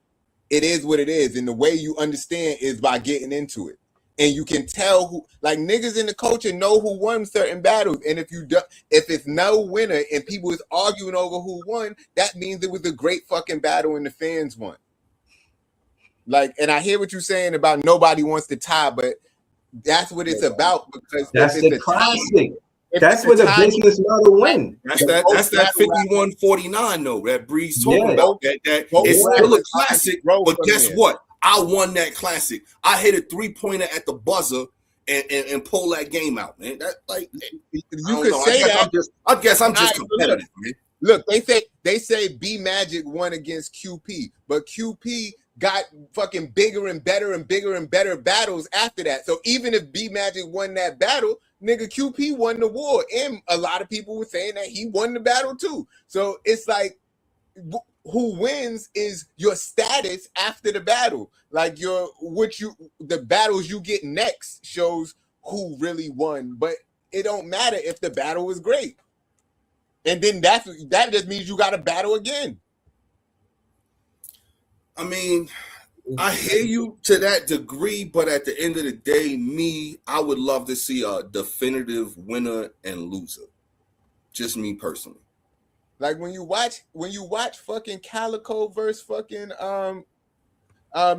it is what it is. And the way you understand is by getting into it. And you can tell who, like, niggas in the culture know who won certain battles. And if it's no winner and people is arguing over who won, that means it was a great fucking battle and the fans won. Like, and I hear what you're saying about nobody wants to tie, but that's what it's about because that's the classic. That's where the business model win. That's that 51-49 though that Breeze talking about. That it's still a classic, but guess what? I won that classic. I hit a 3-pointer at the buzzer and pull that game out, man. That like you could say that. I guess I'm just competitive, man. Look, they say B Magic won against QP, but QP got fucking bigger and better and bigger and better battles after that. So even if B Magic won that battle, nigga, QP won the war, and a lot of people were saying that he won the battle too. So it's like, who wins is your status after the battle. Like the battles you get next shows who really won, but it don't matter if the battle was great. And then that just means you got to battle again. I mean, I hear you to that degree, but at the end of the day, I would love to see a definitive winner and loser. Just me personally. Like when you watch fucking Calico versus fucking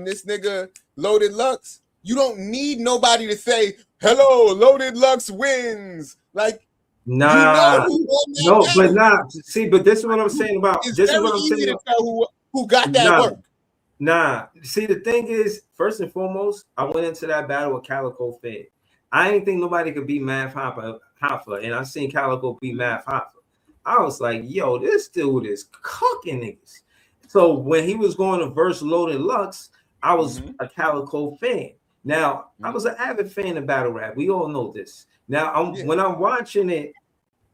this nigga Loaded Lux, you don't need nobody to say, hello, Loaded Lux wins. Like, nah, but nah. See, but this is what I'm saying about. It's this is very what I'm easy saying to about, tell who got that work. Nah. See, the thing is, first and foremost, I went into that battle with Calico Fed. I didn't think nobody could beat Math Hoffa, and I seen Calico beat Math Hoffa. I was like, yo, this dude is cooking niggas. So when he was going to verse Loaded Lux, I was a Calico fan. Now, I was an avid fan of battle rap. We all know this. Now, when I'm watching it,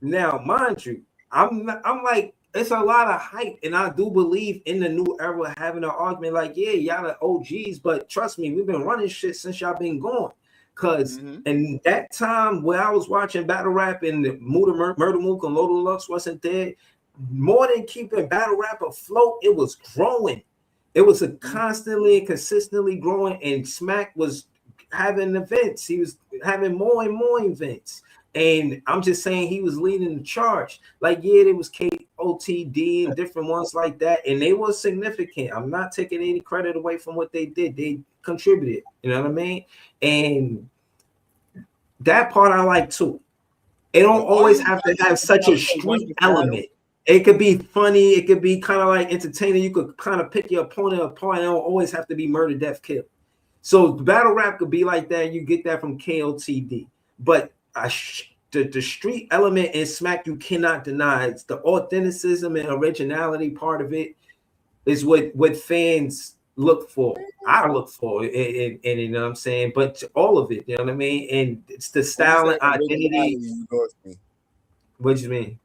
now, mind you, I'm like, it's a lot of hype, and I do believe in the new era having an argument like, yeah, y'all are OGs, but trust me, we've been running shit since y'all been gone. Because in that time where I was watching battle rap and Murder Mook and Loaded Lux wasn't there, more than keeping battle rap afloat, it was growing. It was a constantly and consistently growing, and Smack was having events. He was having more and more events. And I'm just saying he was leading the charge. Like, yeah, there was KOTD and different ones like that, and they were significant. I'm not taking any credit away from what they did. They contributed, you know what I mean? And that part I like too. It don't But all always you have to guys have such a Calico won street the battle. element. It could be funny. It could be kind of like entertaining. You could kind of pick your opponent apart. It don't always have to be murder, death, kill. So battle rap could be like that. You get that from KOTD. But the street element in Smack, you cannot deny. It's the authenticism and originality part of it is what fans look for. I look for it, and you know what I'm saying? But all of it, you know what I mean? And it's the style and identity. You lost me. What do you mean?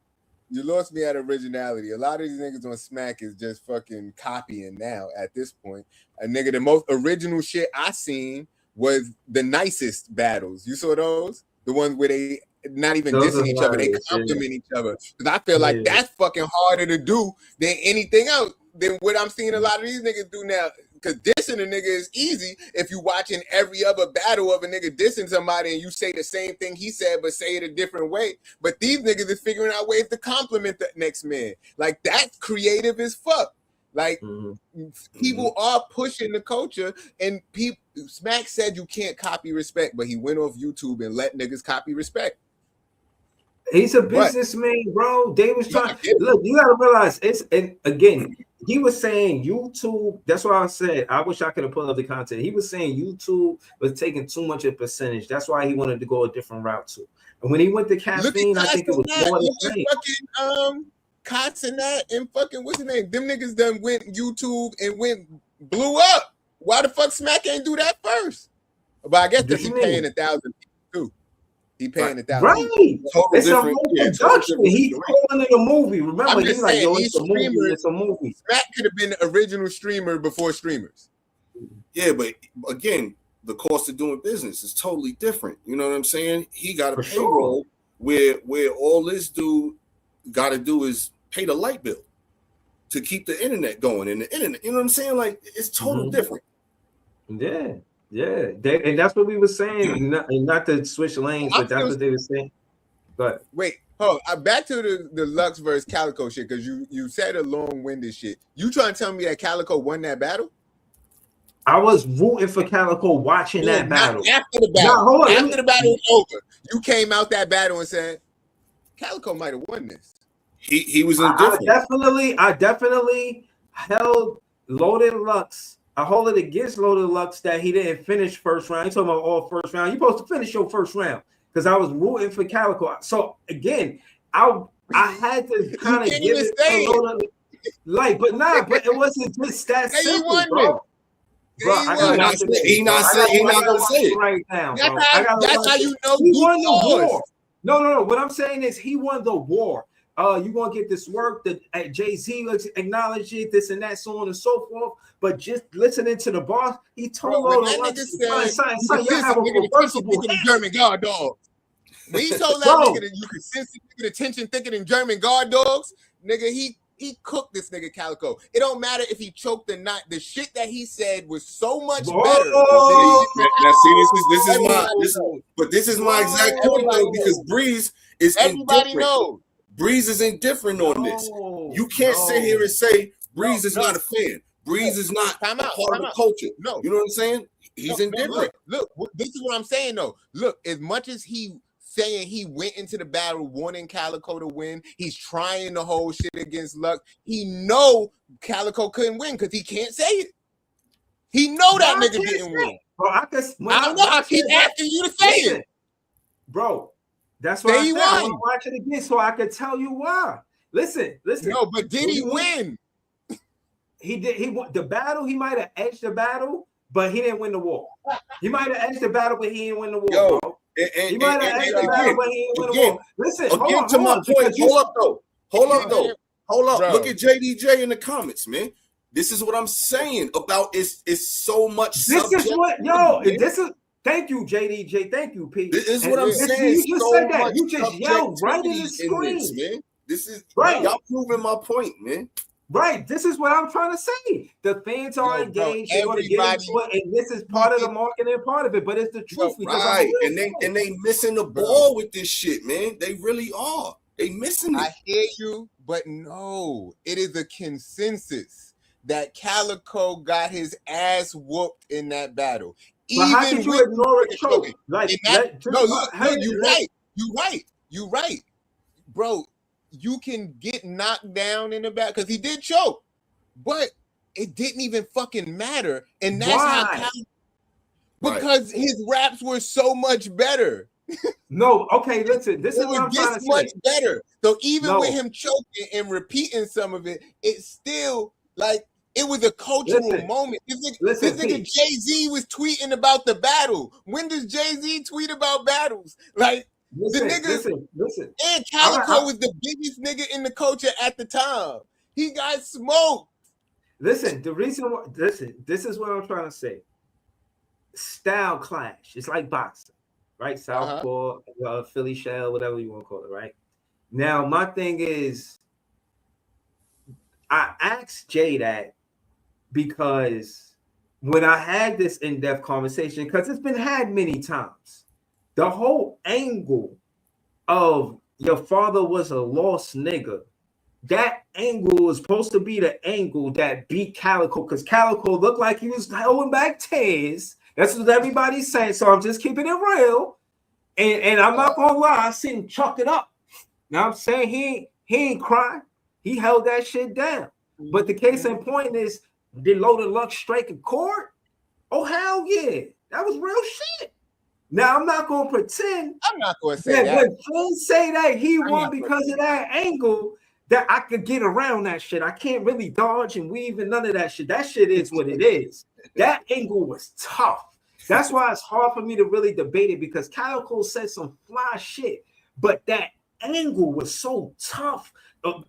You lost me at originality. A lot of these niggas on Smack is just fucking copying now at this point. A nigga, the most original shit I seen was the nicest battles. You saw those? The ones where they not even Those dissing are each other, they hilarious, compliment each other. Because I feel like that's fucking harder to do than anything else than what I'm seeing a lot of these niggas do now. Because dissing a nigga is easy if you watching every other battle of a nigga dissing somebody and you say the same thing he said but say it a different way. But these niggas is figuring out ways to compliment the next man. Like, that's creative as fuck. Like, people are pushing the culture, and people. Smack said you can't copy respect, but he went off YouTube and let niggas copy respect. He's a businessman, bro. They was trying. Look, you gotta realize it's, and again, he was saying YouTube. That's why I said I wish I could have pulled up the content. He was saying YouTube was taking too much of a percentage. That's why he wanted to go a different route too. And when he went to caffeine, I think it was more than fucking Cots and that and fucking what's his name? Them niggas done went YouTube and blew up. Why the fuck Smack ain't do that first? But I guess that he paying 1,000 too. He paying 1,000. Right. It's a whole production. He's calling it a movie. Remember, he's like, yo, it's a movie. It's a movie. Smack could have been the original streamer before streamers. Yeah, but again, the cost of doing business is totally different. You know what I'm saying? He got a payroll where all this dude got to do is pay the light bill to keep the internet going. And the internet, you know what I'm saying? Like, it's totally different. Yeah. And that's what we were saying. Not to switch lanes, but that's what they were saying. But wait, back to the Lux versus Calico shit, because you said a long-winded shit. You trying to tell me that Calico won that battle? I was rooting for Calico watching that battle. After the battle, after the battle was over, you came out that battle and said, Calico might have won this. He was indifferent. I definitely held Loaded Lux. I hold it against Loaded Lux that he didn't finish first round. You talking about all first round? You're supposed to finish your first round because I was rooting for Calico. So again, I had to kind of give it a Loaded, but it wasn't just that simple, bro. He not gonna say it right now. That's how you know he won the war. No. What I'm saying is he won the war. You're gonna get this work that Jay-Z acknowledged it, this and that, so on and so forth. But just listening to the boss, he told Loaded Lux, son, you have a reversible German guard dogs. When he told that nigga that you could sense the tension thicker than German guard dogs, nigga, he cooked this nigga Calico. It don't matter if he choked or not. The shit that he said was so much better. This is my exact point though, because Breeze is indifferent. Breeze is indifferent on this. You can't sit here and say Breeze is not a fan. Breeze is not part of the culture. No, you know what I'm saying? He's indifferent. Look, this is what I'm saying though. Look, as much as he saying he went into the battle wanting Calico to win, he's trying the whole shit against Lux. He know Calico couldn't win because he can't say it. He know that nigga didn't win. Bro, I don't know. I keep asking you to say it, bro. That's why I said I want to watch it again so I could tell you why. Listen. No, but did he win? He did. He won the battle. He might have edged the battle, but he didn't win the war. He might have edged the battle, but he didn't win the war, bro. He might have edged the battle, but he didn't win the war. Listen, Hold up, though. Look at JDJ in the comments, man. This is what I'm saying about it's so much. This is what, yo. This is. Thank you, JDJ. Thank you, Pete. This is what I'm saying. You just said that. You just yelled right in the screen, man. This is right. Y'all proving my point, man. Right. This is what I'm trying to say. The fans are engaged. They're going to get into it, and this is part of the marketing part of it. But it's the truth. Right. And they missing the ball with this shit, man. They really are. They missing it. I hear you, but no, it is a consensus that Calico got his ass whooped in that battle. But how could you ignore it? You're right. you're right, bro. You can get knocked down in the back because he did choke, but it didn't even fucking matter. And that's Why? because his raps were so much better. No, okay, listen. This is what I'm trying to say. Much better. So even with No. him choking and repeating some of it, it's still like it was a cultural moment. This nigga Jay-Z was tweeting about the battle. When does Jay-Z tweet about battles? Like listen. And Calico was the biggest nigga in the culture at the time. He got smoked. Listen, this is what I'm trying to say. Style clash. It's like boxing, right? Southpaw, Philly shell, whatever you want to call it, right? Now, my thing is, I asked Jay that because when I had this in-depth conversation, because it's been had many times, the whole angle of your father was a lost nigga, that angle was supposed to be the angle that beat Calico, because Calico looked like he was holding back tears. That's what everybody's saying. So I'm just keeping it real. And I'm not gonna lie, I seen him chuck it up. Now I'm saying he ain't crying. He held that shit down. But the case in point is, did Loaded Lux strike a chord? Oh, hell yeah. That was real shit. Now I'm not gonna pretend. I'm not gonna say that. When fans say that he won because of that angle, that I could get around that shit. I can't really dodge and weave and none of that shit. That shit is what it is. That angle was tough. That's why it's hard for me to really debate it, because Calico said some fly shit, but that angle was so tough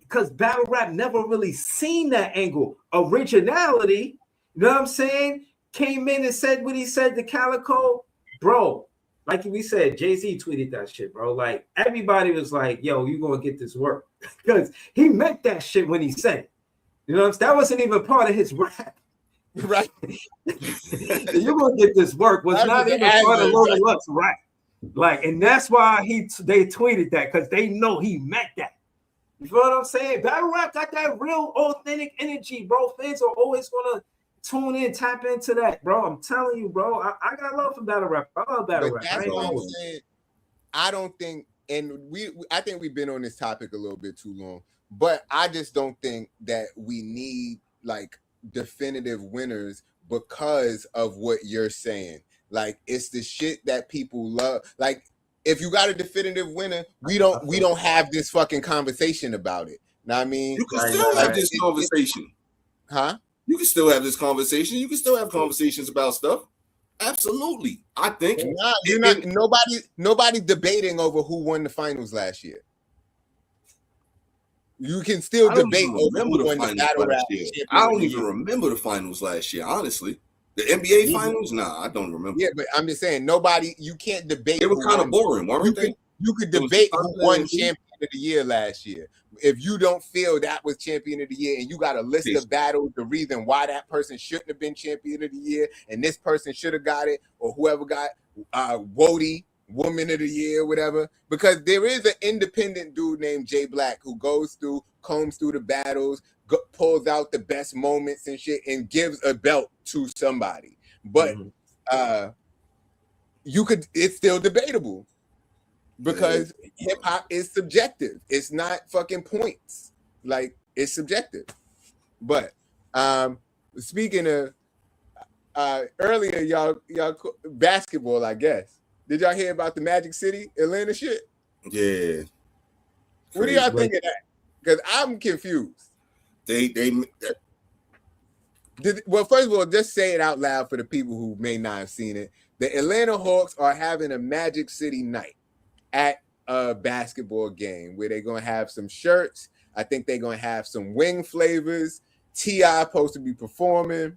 because battle rap never really seen that angle. Originality, you know what I'm saying? Came in and said what he said to Calico, bro. Like we said, Jay-Z tweeted that shit, bro. Like everybody was like, yo, you gonna get this work. Because he meant that shit when he said it. You know what I'm saying? That wasn't even part of his rap. Right? You're gonna get this work was not even part of Loaded Lux rap. Like, and that's why they tweeted that, because they know he meant that. You feel what I'm saying? Battle rap got that real authentic energy, bro. Fans are always gonna tune in, tap into that, bro. I'm telling you, bro. I got love for battle rap. I love battle rap. That's what I'm saying. I don't think, and I think we've been on this topic a little bit too long, but I just don't think that we need like definitive winners because of what you're saying. Like, it's the shit that people love. Like, if you got a definitive winner, we don't have this fucking conversation about it. Know what I mean? You can still have this conversation. Huh? You can still have this conversation. You can still have conversations about stuff. Absolutely. I think nobody's debating over who won the finals last year. You can still debate over who won the battle rap. I don't even remember the finals last year, honestly. The NBA finals? Nah, I don't remember. Yeah, but I'm just saying, you can't debate. They were kind of boring, weren't they? You could debate who won champion of the year last year. If you don't feel that was champion of the year and you got a list of battles, the reason why that person shouldn't have been champion of the year and this person should have got it, or whoever got Wody, woman of the year, whatever, because there is an independent dude named Jay Black who combs through the battles, pulls out the best moments and shit and gives a belt to somebody. But it's still debatable. Because hip hop is subjective. It's not fucking points. Like, it's subjective. But speaking of earlier, y'all basketball, I guess. Did y'all hear about the Magic City Atlanta shit? Yeah. What do y'all think of that? Because I'm confused. Well, first of all, just say it out loud for the people who may not have seen it. The Atlanta Hawks are having a Magic City night at a basketball game where they're going to have some shirts. I think they're going to have some wing flavors. T.I. supposed to be performing.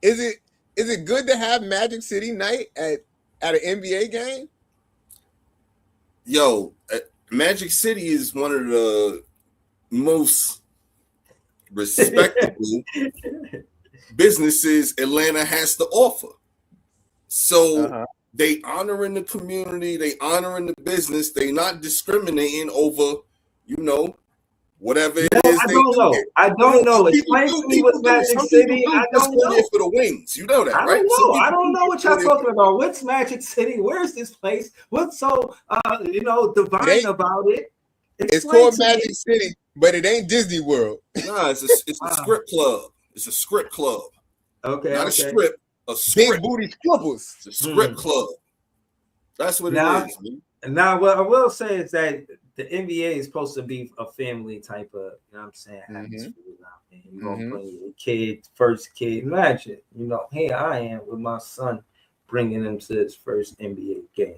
Is it good to have Magic City night at an NBA game? Yo, Magic City is one of the most respectable businesses Atlanta has to offer. So they honoring the community, they honoring the business, they not discriminating over, Whatever it No, is, I they don't do know. there. I don't know. People Explain do- to me people what's do. Magic Some City. people do I just don't go there know. for the wings. You know that, I right? don't Some know. I people don't know do what just go y'all there talking about. What's Magic City? Where's this place? What's so divine about it? It's Explain called to me. Magic City, but it ain't Disney World. Nah, it's a script club. It's a script club. Okay, Not a okay. strip. A Big script. booty strippers. It's a script club. That's what Now- it is, man. Now, what I will say is that the NBA is supposed to be a family type of, you know what I'm saying, atmosphere out there. You're going to bring your kid, first kid. Imagine, here I am with my son bringing him to his first NBA game.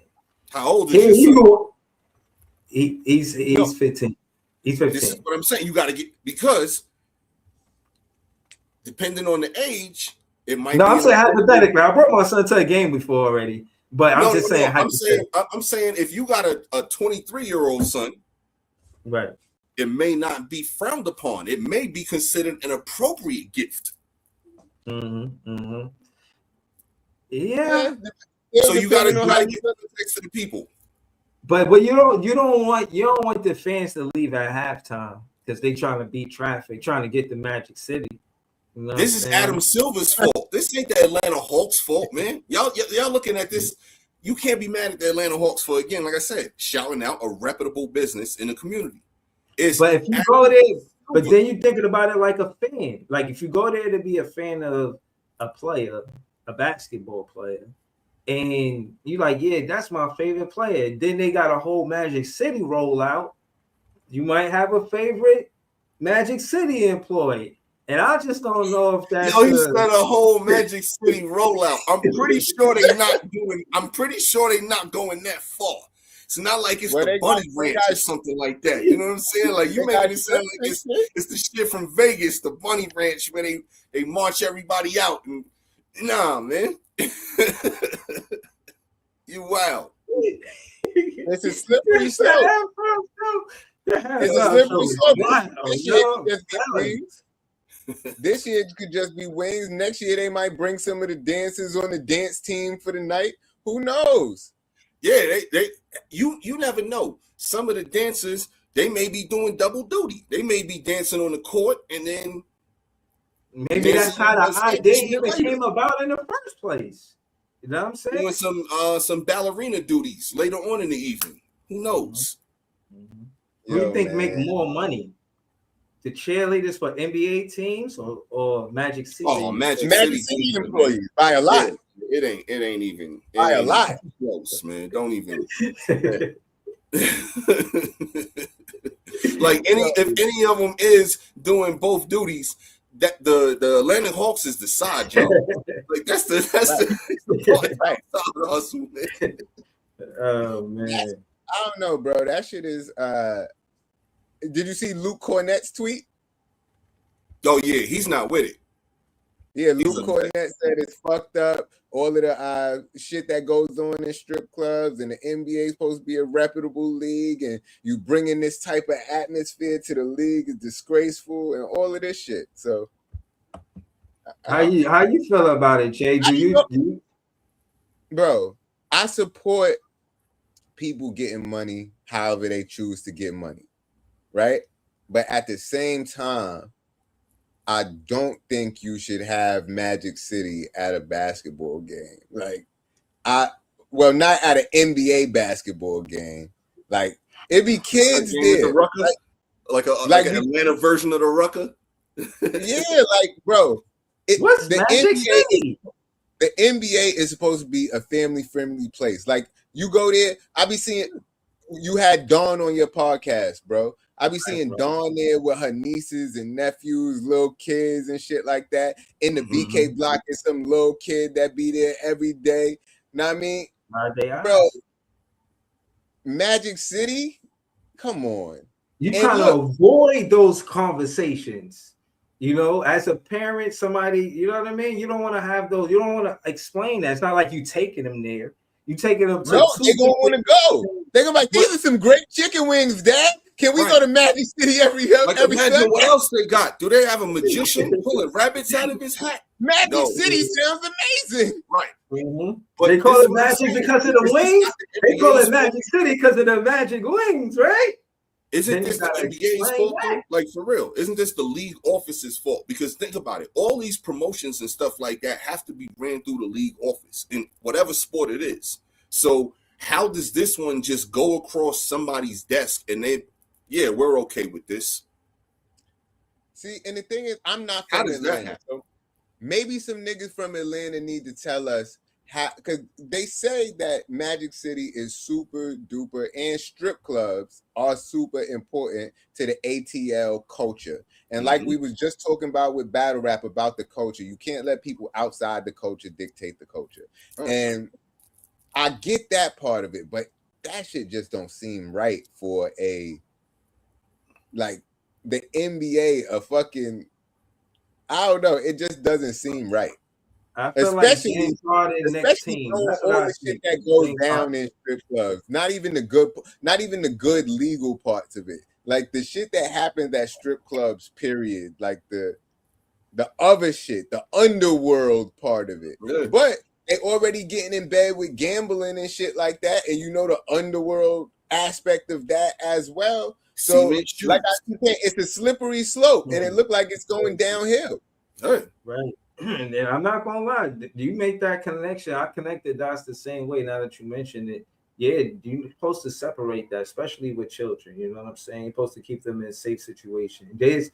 How old is your son? He's 15. He's 15. This is what I'm saying. You got to get, because depending on the age, it might No, be. I'm saying hypothetically. I brought my son to a game before already, but I'm just saying hypothetically. I'm saying if you got a 23-year-old son, Right. it may not be frowned upon. It may be considered an appropriate gift. Yeah. So you got to Depending on how get you- the text to the people. But you don't want the fans to leave at halftime because they trying to beat traffic, trying to get to Magic City. You know This is Adam Silver's fault. This ain't the Atlanta Hawks' fault, man. Y'all looking at this. You can't be mad at the Atlanta Hawks for, again, like I said, shouting out a reputable business in the community. But if you go there, but then you're thinking about it like a fan. Like if you go there to be a fan of a player, a basketball player, and you like, yeah, that's my favorite player. Then they got a whole Magic City rollout. You might have a favorite Magic City employee. And I just don't know if that's he said a whole Magic City rollout. I'm pretty sure they're not going that far. It's not like it's the Bunny Ranch or something like that. You know what I'm saying? Like you making it sound like it's the shit from Vegas, the Bunny Ranch, where they march everybody out. And nah, man. You wild. It's a slippery slope. It's a slippery slope. This year it could just be wings. Next year they might bring some of the dancers on the dance team for the night. Who knows? Yeah, you never know. Some of the dancers, they may be doing double duty. They may be dancing on the court and then maybe that's how the idea even came about in the first place. You know what I'm saying? Doing some ballerina duties later on in the evening. Who knows? Who do you think make more money? The cheerleaders for NBA teams or Magic City? Oh, Magic City employees by a lot. Yeah, it ain't even by a lot. Close, man. Don't even. Like if any of them is doing both duties, that the Atlanta Hawks is the side job. Like that's the hustle, man. Oh man. I don't know, bro. That shit is did you see Luke Cornett's tweet? Oh yeah, he's not with it. Yeah, Luke Cornett said it's fucked up. All of the shit that goes on in strip clubs, and the NBA is supposed to be a reputable league, and you bringing this type of atmosphere to the league is disgraceful, and all of this shit. So, how you feel about it, Jay? Do you? Bro, I support people getting money however they choose to get money, right? But at the same time, I don't think you should have Magic City at a basketball game. Like, not at an NBA basketball game. Like, it be kids there. Like an Atlanta version of the Rucker. Yeah, like, bro. What's the Magic City? The NBA is supposed to be a family-friendly place. Like, you go there, I be seeing, you had Dawn on your podcast, bro. I be seeing Dawn there with her nieces and nephews, little kids and shit like that. In the BK block is some little kid that be there every day. Know what I mean? Bro, Magic City? Come on. You trying to avoid those conversations. You know, as a parent, somebody, you know what I mean? You don't want to have those. You don't want to explain that. It's not like you taking them there. You taking them to they gonna want to go. They're gonna be like, these are some great chicken wings, Dad. Can we go to Magic City every imagine Sunday? What else they got? Do they have a magician pulling rabbits out of his hat? Magic City sounds amazing. Right. But they call it Magic because of the wings. They call it Magic City because of the magic wings, right? Isn't Then you this the gotta NBA's explain fault? that. Though? Like for real, isn't this the league office's fault? Because think about it, all these promotions and stuff like that have to be ran through the league office in whatever sport it is. So how does this one just go across somebody's desk and yeah, we're okay with this? See, and the thing is, I'm not How from does that Atlanta. happen? So maybe some niggas from Atlanta need to tell us how, because they say that Magic City is super duper and strip clubs are super important to the ATL culture. And like we was just talking about with battle rap about the culture, you can't let people outside the culture dictate the culture. And I get that part of it, but that shit just don't seem right for a, like, the NBA, a fucking, I don't know, it just doesn't seem right. I feel Especially, like James Harden next team. knowing That's all what I the shit see. that goes James down Harden. in strip clubs, not even the good legal parts of it, like the shit that happens at strip clubs, period, like the other shit, the underworld part of it. Yeah. But they already getting in bed with gambling and shit like that, and you know the underworld aspect of that as well. So, Cement shoes. like I keep saying, it's a slippery slope, and it looked like it's going downhill. Right. Right. And I'm not gonna lie. Do you make that connection? I connected dots the same way now that you mentioned it. Yeah, you're supposed to separate that, especially with children. You know what I'm saying? You're supposed to keep them in a safe situation. There's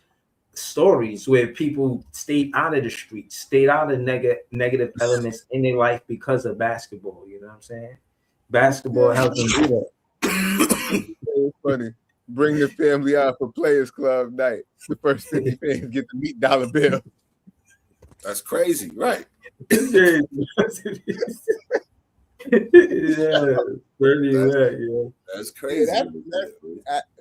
stories where people stayed out of the streets, stayed out of negative elements in their life because of basketball. You know what I'm saying? Basketball helped them do that. It's funny. Bring the family out for Players Club night. The first thing the fans get to meet Dollar Bill. That's crazy, right? Yeah, pretty right, yeah. That's crazy.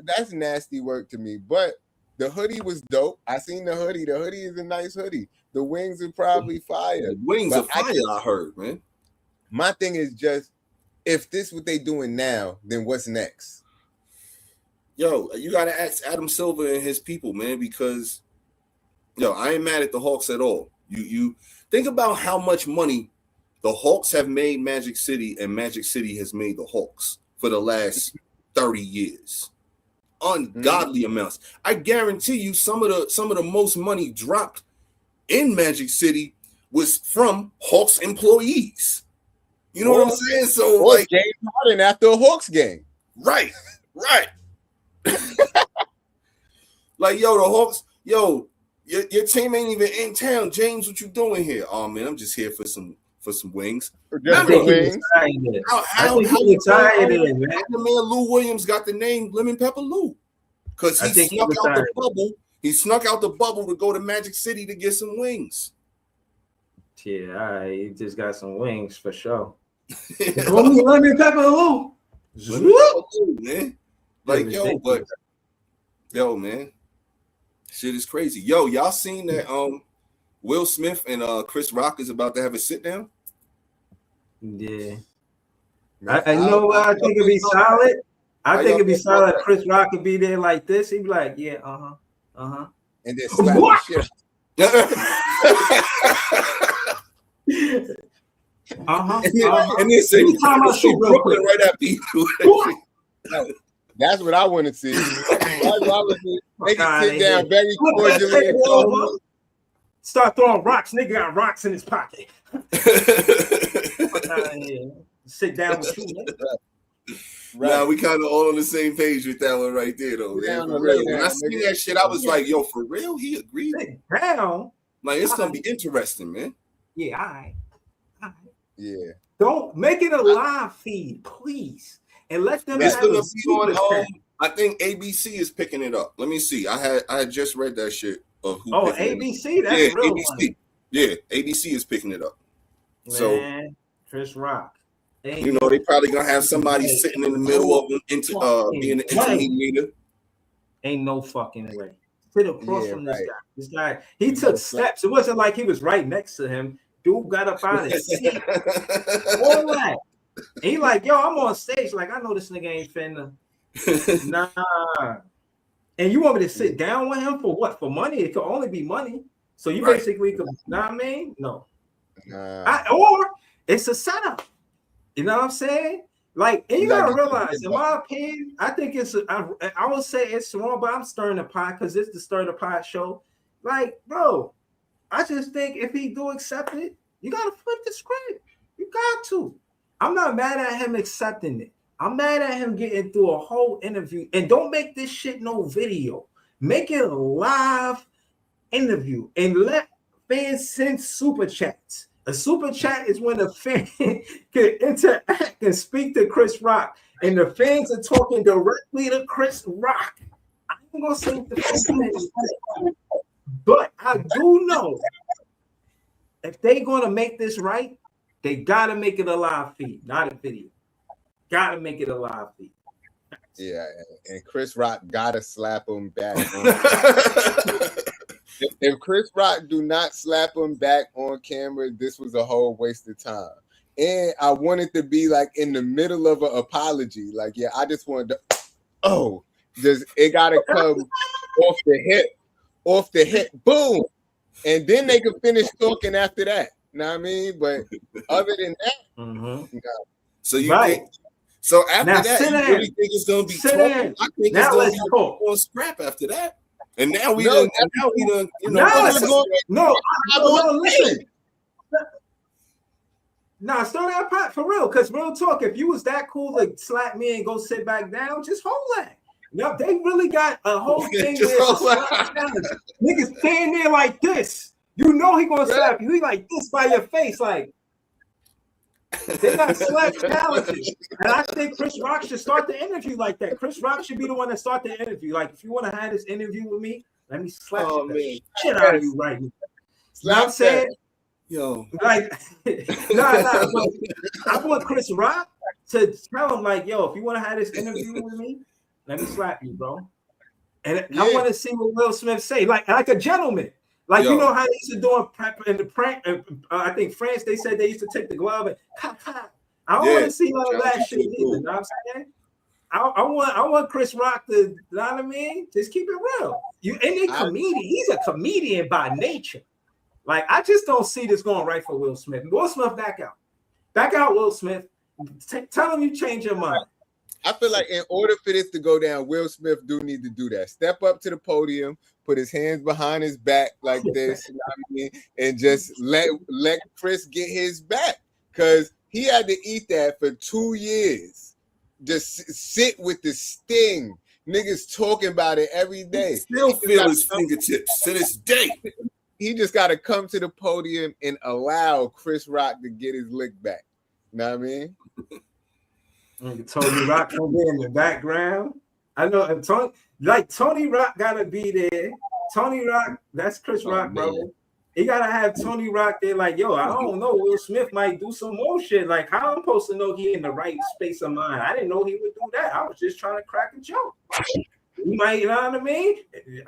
That's nasty work to me. But the hoodie was dope. I seen the hoodie. The hoodie is a nice hoodie. The wings are probably fire. The wings But are fire, I heard, man. My thing is just, if this what they doing now, then what's next? Yo, you gotta ask Adam Silver and his people, man, because I ain't mad at the Hawks at all. You think about how much money the Hawks have made Magic City and Magic City has made the Hawks for the last 30 years. Ungodly amounts. I guarantee you some of the most money dropped in Magic City was from Hawks employees. You know what I'm saying? So Or like James Harden after a Hawks game. right. Like, yo, the Hawks, your team ain't even in town. James, what you doing here? Oh man, I'm just here for some wings. Just I think the he wings. retired. How he retired the in, man. man Lou Williams got the name Lemon Pepper Lou? Because I he think he snuck out the retired. bubble. He snuck out the bubble to go to Magic City to get some wings. Yeah, all right. He just got some wings for sure. Lemon Lemon Pepper Lou. Pepper Lou, man. Like, Ridiculous. man. Shit is crazy. Yo, y'all seen that Will Smith and Chris Rock is about to have a sit down? Yeah. I know what I think it'd be solid. I think it'd be feel solid. about Chris Rock could be there like this. He'd be like, yeah, And then slap the What? shit. And then say, Time out, shoot real Brooklyn quick. right after you. That's what I want to see. That's what I would see. They can Nah, sit they down did. very cordially and calmly. Start throwing rocks. Nigga got rocks in his pocket. Sit down with you. Nigga. Right. Nah, we kind of all on the same page with that one right there, though. Yeah, Man, no, for real. yeah, When I seen nigga. that shit, I was like, yo, for real? He agreed? Sit down. Like, it's going to be interesting, man. Yeah, all right. Yeah. Don't make it a live feed, please. And let them It's have going a to be on, super chat. I think ABC is picking it up. Let me see. I had just read that shit of who. Oh, picking it up. ABC? That's Yeah, real ABC. money. Yeah, ABC is picking it up. So, Man, Chris Rock. Ain't you know, they probably going to have somebody sitting in the middle of them being the intermediator. Ain't no fucking way. Sit across Yeah, from this right. guy. This guy, he took steps. It wasn't like he was right next to him. Dude got up out of his seat. All that. And he like, yo, I'm on stage. Like, I know this nigga ain't finna. Nah. And you want me to sit down with him for what? For money? It could only be money. So you Right. basically could, know what I mean? No. Nah. Or it's a setup. You know what I'm saying? Like, and you gotta Like, realize, in my opinion, I think I would say it's wrong, but I'm stirring the pot because it's the Stir the Pot show. Like, bro, I just think if he do accept it, you gotta flip the script. You got to. I'm not mad at him accepting it. I'm mad at him getting through a whole interview. And don't make this shit no video. Make it a live interview and let fans send super chats. A super chat is when a fan can interact and speak to Chris Rock, and the fans are talking directly to Chris Rock. I ain't gonna say what the fans, but I do know if they gonna make this right, they gotta make it a live feed, not a video. Gotta make it a live feed. Yeah, and Chris Rock gotta slap him back. If Chris Rock do not slap him back on camera, this was a whole waste of time. And I wanted to be like in the middle of an apology. Like, yeah, I just wanted to, just it gotta come off the hip, boom. And then they can finish talking after that. You know what I mean? But other than that, Mm-hmm. So you think? So after now, that, you really think it's gonna be talk? I think now it's gonna let's be talk on scrap after that. And now we no, done, you know. No, listen. Nah, start that pot for real. Because real talk, if you was that cool to slap me and go sit back down, just hold that. No, they really got a whole thing where niggas stand there like this. You know he gonna slap you. He like this by your face, like they got slap challenges. And I think Chris Rock should start the interview like that. Chris Rock should be the one that start the interview. Like, if you want to have this interview with me, let me slap the shit out of you right now. You know what I'm saying? Yo, like, I want Chris Rock to tell him, like, yo, if you want to have this interview with me, let me slap you, bro. And I want to see what Will Smith say, like a gentleman. Like, you know how they used to do in the prank. I think France, they said they used to take the glove and I don't want to see none of that shit either. You know what I'm saying? I want Chris Rock to, you know what I mean? Just keep it real. Comedian. He's a comedian by nature. Like, I just don't see this going right for Will Smith. Will Smith, back out. Back out, Will Smith. Tell him you change your mind. I feel like in order for this to go down, Will Smith do need to do that. Step up to the podium, put his hands behind his back like this, you know what I mean? And just let Chris get his back. Because he had to eat that for 2 years. Just sit with the sting. Niggas talking about it every day. Still feel his fingertips to this day. He just got to come to the podium and allow Chris Rock to get his lick back. You know what I mean? Tony Rock gonna be in the background. I know Tony Rock gotta be there. Tony Rock, that's Chris Rock, bro. He gotta have Tony Rock there. Like, yo, I don't know. Will Smith might do some more shit. Like, how I'm supposed to know he in the right space of mind? I didn't know he would do that. I was just trying to crack a joke. He might, you know what I mean?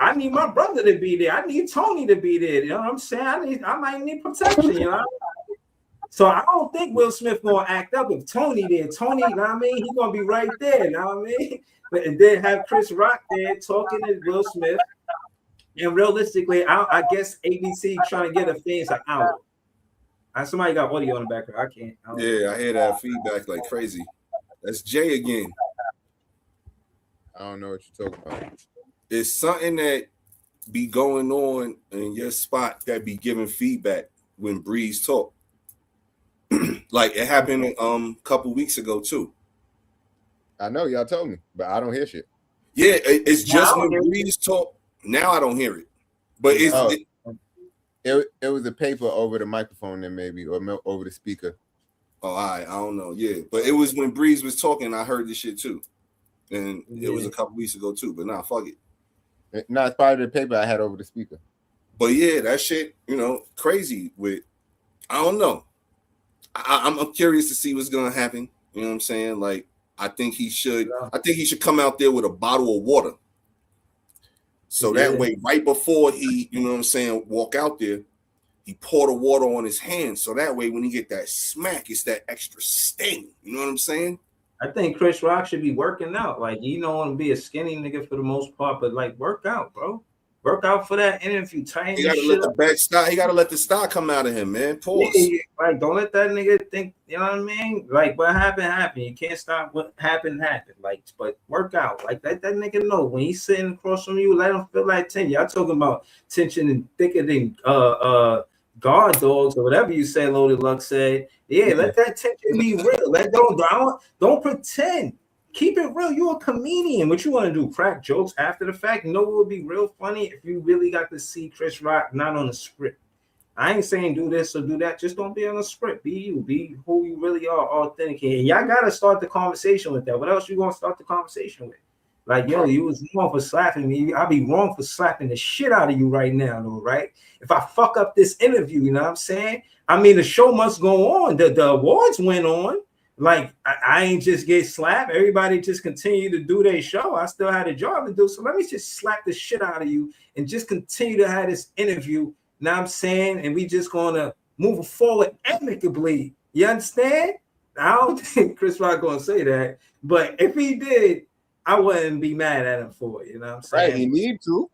I need my brother to be there. I need Tony to be there. You know what I'm saying? I might need protection, you know. So I don't think Will Smith gonna act up with Tony there. Tony, you know what I mean? He's gonna be right there, you know what I mean? And then have Chris Rock there talking to Will Smith. And realistically, I guess ABC trying to get a fans like out. Somebody got audio on the background. I hear that feedback like crazy. That's Jay again. I don't know what you're talking about. It's something that be going on in your spot that be giving feedback when Breeze talk. Like it happened a couple weeks ago too. I know y'all told me, but I don't hear shit. Yeah, it's just when Breeze talk. Now I don't hear it, but it was a paper over the microphone then maybe, or over the speaker. Oh, I don't know. Yeah, but it was when Breeze was talking. I heard this shit too, and it was a couple weeks ago too. But nah, fuck it. No, it's part of the paper I had over the speaker. But yeah, that shit, crazy with. I don't know. I'm curious to see what's gonna happen. You know what I'm saying? Like, I think he should come out there with a bottle of water. So that way, right before he, you know what I'm saying, walk out there, he pour the water on his hands. So that way, when he get that smack, it's that extra sting. You know what I'm saying? I think Chris Rock should be working out. Like, you don't want to be a skinny nigga for the most part, but like, work out, bro. Work out for that interview. Tighten He this gotta shit let the up. back stock. He gotta let the stock come out of him, man. Pause. Yeah, like, don't let that nigga think, you know what I mean? Like, what happened. You can't stop what happened. Like, but work out. Like, let that nigga know when he's sitting across from you, let him feel like tension. Y'all talking about tension and thicker than guard dogs or whatever you say, Loaded Luck said. Yeah, let that tension be real. Don't pretend. Keep it real. You're a comedian. What you want to do? Crack jokes after the fact? No, it would be real funny if you really got to see Chris Rock not on the script. I ain't saying do this or do that. Just don't be on the script. Be you. Be who you really are, authentic. And y'all gotta start the conversation with that. What else you gonna start the conversation with? Like, yo, you was wrong for slapping me. I'll be wrong for slapping the shit out of you right now, though, right? If I fuck up this interview, you know what I'm saying? I mean, the show must go on. The awards went on. Like, I ain't just get slapped. Everybody just continue to do their show. I still had a job to do. So let me just slap the shit out of you and just continue to have this interview. Now I'm saying, and we just gonna move forward amicably. You understand? I don't think Chris Rock gonna say that, but if he did, I wouldn't be mad at him for it. You know what I'm saying? Right, he need to.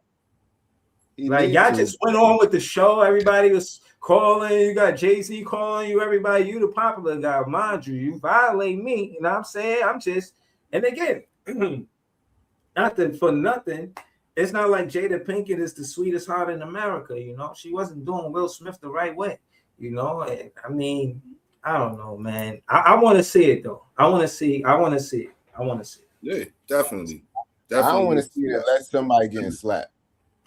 Like, y'all just went on with the show. Everybody was calling. You got Jay-Z calling you. Everybody, you the popular guy. Mind you, you violate me. You know what I'm saying? I'm just, and again, nothing for nothing. It's not like Jada Pinkett is the sweetest heart in America. You know, she wasn't doing Will Smith the right way. You know, and, I mean, I don't know, man. I want to see it though. I want to see it. Yeah, definitely. I don't want to see it unless somebody getting slapped.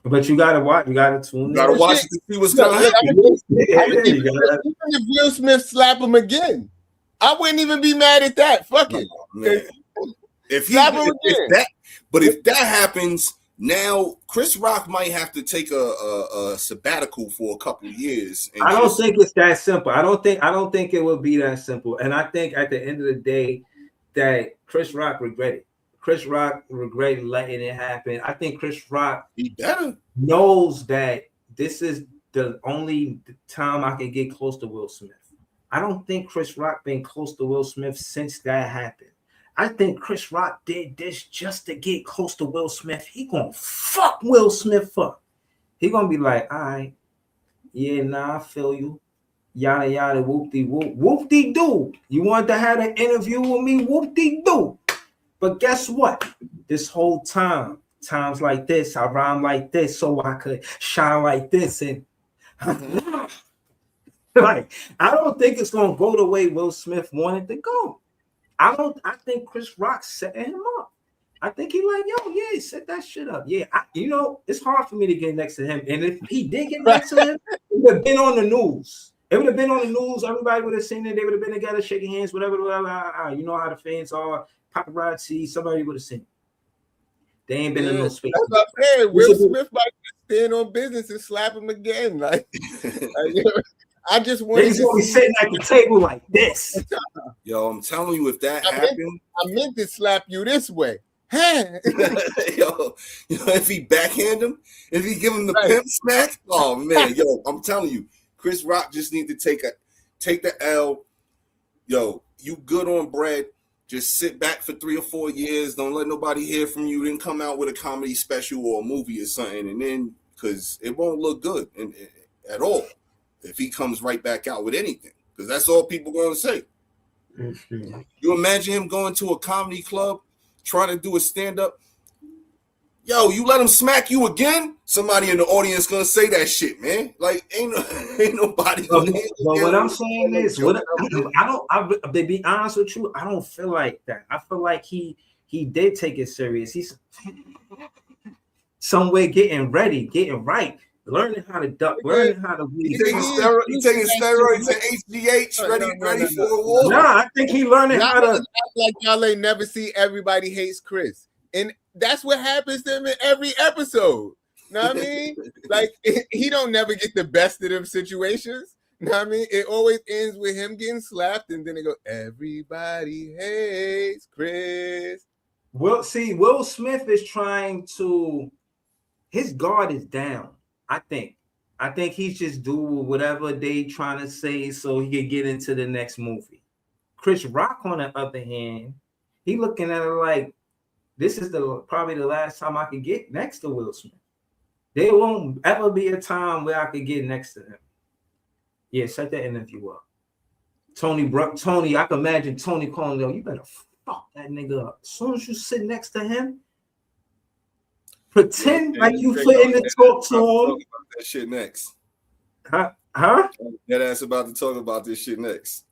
But you gotta watch. You gotta tune in. You gotta watch it to see what's gonna happen. Even if Will Smith slap him again, I wouldn't even be mad at that. Fuck it. Man. If that happens, now Chris Rock might have to take a sabbatical for a couple of years. I don't think it's that simple. I don't think it would be that simple. And I think at the end of the day that Chris Rock regretted. Chris Rock regretted letting it happen. I think Chris Rock knows that this is the only time I can get close to Will Smith. I don't think Chris Rock been close to Will Smith since that happened. I think Chris Rock did this just to get close to Will Smith. He gonna fuck Will Smith up. He gonna be like, all right, yeah, nah, I feel you. Yada yada, whoop-de-whoop. Whoop-de-doo. You want to have an interview with me? Whoop-de-doo. But guess what? This whole time, times like this, I rhyme like this so I could shine like this. And like, I don't think it's gonna go the way Will Smith wanted to go. I think Chris Rock setting him up. I think he like, yo, yeah, set that shit up. Yeah, it's hard for me to get next to him. And if he did get next to him, it would have been on the news. It would have been on the news. Everybody would have seen it. They would have been together, shaking hands, whatever. You know how the fans are. Paparazzi, somebody would have seen it. They ain't been in no space. That's what I'm saying. Will Smith might stand on business and slap him again. Like I just want to be sitting at the table like this. Yo, I'm telling you, if that happened, I meant to slap you this way. Hey. yo, if he backhand him, if he give him the pimp smack, oh man, yo, I'm telling you, Chris Rock just need to take the L. Yo, you good on bread. Just sit back for 3 or 4 years. Don't let nobody hear from you. Then come out with a comedy special or a movie or something, and then because it won't look good at all if he comes right back out with anything. Because that's all people going to say. Mm-hmm. You imagine him going to a comedy club trying to do a stand-up. Yo, you let him smack you again? Somebody in the audience gonna say that shit, man. Like, ain't nobody. But what I'm saying is, to be honest with you, I don't feel like that. I feel like he did take it serious. He's somewhere getting ready, getting right, learning how to duck, learning how to. He taking steroids and HGH, ready for a war. Nah, I think he learning how to. Act like y'all ain't never see Everybody Hates Chris. And that's what happens to him in every episode. Know what I mean? Like, he don't never get the best of them situations. Know what I mean? It always ends with him getting slapped, and then they go, Everybody Hates Chris. Will Smith is trying to, his guard is down, I think. I think he's just doing whatever they trying to say so he can get into the next movie. Chris Rock, on the other hand, he looking at it like, this is probably the last time I can get next to Will Smith. There won't ever be a time where I could get next to him. Yeah, set that interview up. Tony, I can imagine Tony calling you better fuck that nigga up. As soon as you sit next to him, pretend like you fitting to talk to him. About that shit next. Huh? That ass about to talk about this shit next.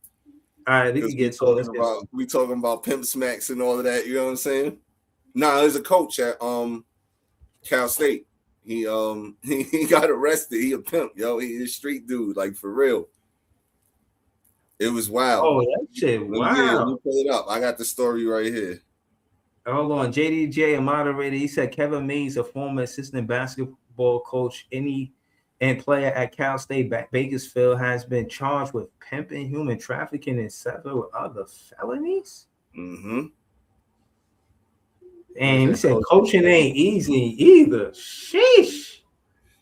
All right, we can get to we talking about pimp smacks and all of that. You know what I'm saying? Nah, there's a coach at Cal State. He got arrested. He a pimp, yo. He a street dude, like for real. It was wild. Oh, that shit! Wow. Let me pull it up. I got the story right here. Hold on, JDJ, a moderator. He said Kevin Mays, a former assistant basketball coach, and player at Cal State Bakersfield, has been charged with pimping, human trafficking, and several other felonies. Mm-hmm. And he said coaching ain't easy either. Sheesh.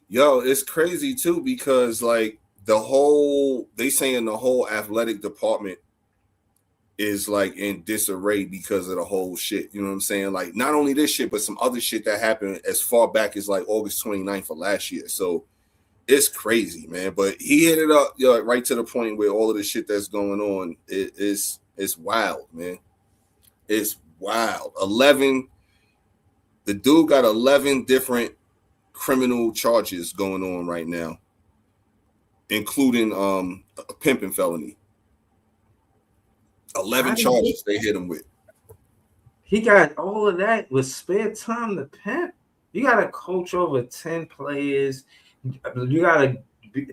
Yo, it's crazy too because like they saying the whole athletic department is like in disarray because of the whole shit. You know what I'm saying? Like not only this shit, but some other shit that happened as far back as like August 29th of last year. So it's crazy, man. But he hit it up right to the point where all of the shit that's going on it's wild, man. It's wild. 11. The dude got 11 different criminal charges going on right now, including a pimping felony. 11 charges they hit him with. He got all of that with spare time to pimp. You got to coach over 10 players. You got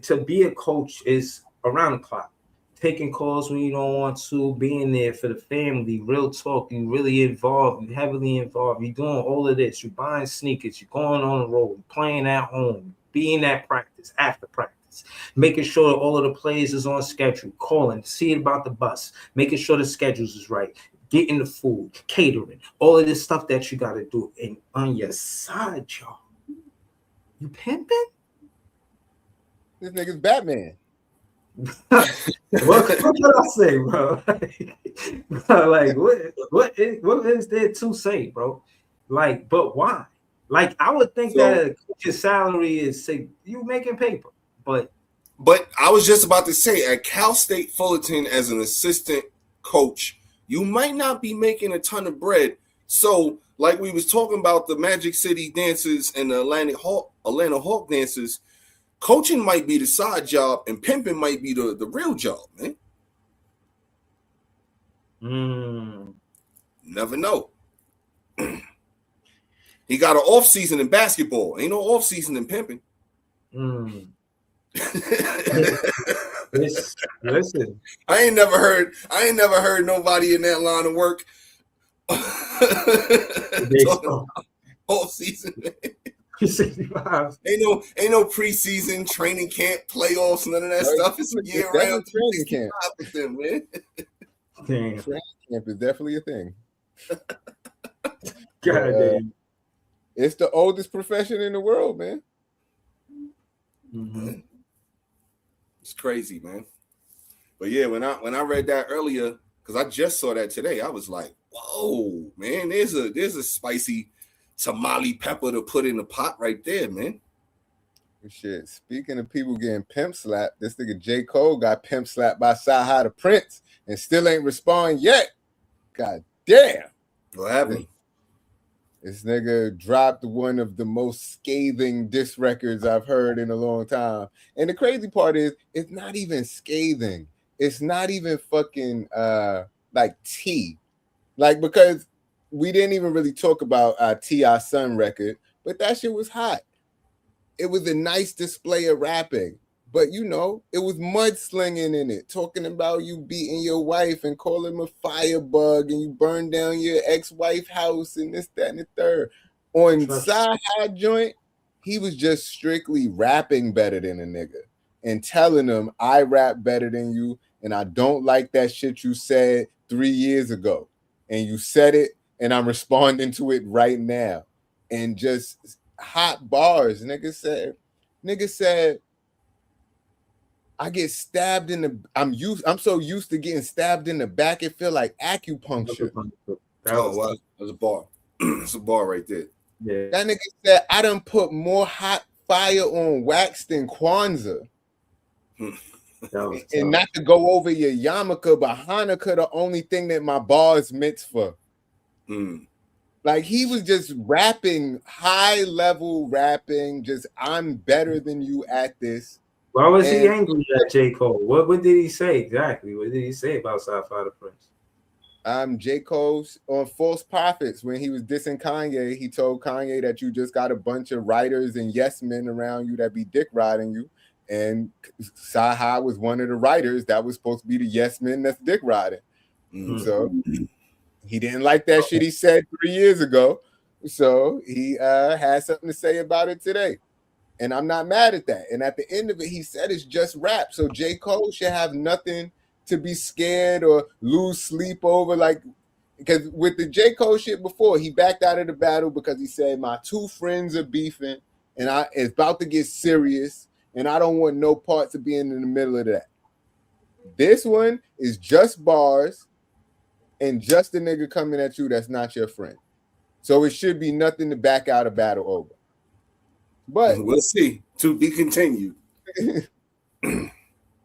to be a coach is around the clock. Taking calls when you don't want to, being there for the family, real talk, you really involved, you heavily involved, you're doing all of this, you're buying sneakers, you're going on the road, playing at home, being at practice, after practice, making sure all of the players is on schedule, calling, seeing about the bus, making sure the schedules is right, getting the food, catering, all of this stuff that you got to do. And on your side, y'all, you pimping? This nigga's Batman. What can I say, bro? Like, what is there to say, bro? Like, but why? Like, I would think that your salary is, say, you making paper, but I was just about to say, at Cal State Fullerton as an assistant coach, you might not be making a ton of bread. So, like we was talking about the Magic City dancers and the Atlanta Hawk dancers, coaching might be the side job and pimping might be the real job, man. Never know. He got an off season in basketball. Ain't no off season in pimping. Listen. I ain't never heard nobody in that line of work off season. Ain't no preseason, training camp, playoffs, none of that stuff. It's a year round training camp with them, man. Damn. Training camp is definitely a thing. God damn. It's the oldest profession in the world, man. Mm-hmm. It's crazy, man. But yeah, when I read that earlier, because I just saw that today, I was like, whoa, man, there's a spicy tamale pepper to put in the pot right there, man. Shit. Speaking of people getting pimp slapped, this nigga J. Cole got pimp slapped by Sci-Hi the Prince and still ain't responding yet. God damn. What happened? This nigga dropped one of the most scathing diss records I've heard in a long time. And the crazy part is, it's not even scathing. It's not even fucking like T. Like, because we didn't even really talk about T.I. Son record, but that shit was hot. It was a nice display of rapping, but you know, it was mudslinging in it, talking about you beating your wife and calling him a firebug and you burned down your ex-wife house and this, that, and the third. On Sci-Hi joint, he was just strictly rapping better than a nigga and telling him, I rap better than you and I don't like that shit you said 3 years ago. And you said it and I'm responding to it right now. And just hot bars. Nigga said, I get stabbed in the. I'm so used to getting stabbed in the back. It feel like acupuncture. Wow, there's a bar. It's a bar right there. Yeah. That nigga said, I done put more hot fire on wax than Kwanzaa. That was And tough. not to go over your yarmulke, but Hanukkah the only thing that my bars mitzvah. Mm. Like he was just rapping, high level rapping, just I'm better than you at this. Why was he And- angry at J. Cole? What did he say exactly? What did he say about Sci-Fi the Prince? J. Cole on False Prophets, when he was dissing Kanye, he told Kanye that you just got a bunch of writers and yes men around you that be dick riding you. And Sci-Hi was one of the writers that was supposed to be the yes men that's dick riding. Mm. So he didn't like that shit he said 3 years ago. So he had something to say about it today. And I'm not mad at that. And at the end of it, he said it's just rap. So J. Cole should have nothing to be scared or lose sleep over. Like, because with the J. Cole shit before, he backed out of the battle because he said, my two friends are beefing and it's about to get serious. And I don't want no parts of being in the middle of that. This one is just bars and just a nigga coming at you that's not your friend. So it should be nothing to back out a battle over. But We'll see. To be continued.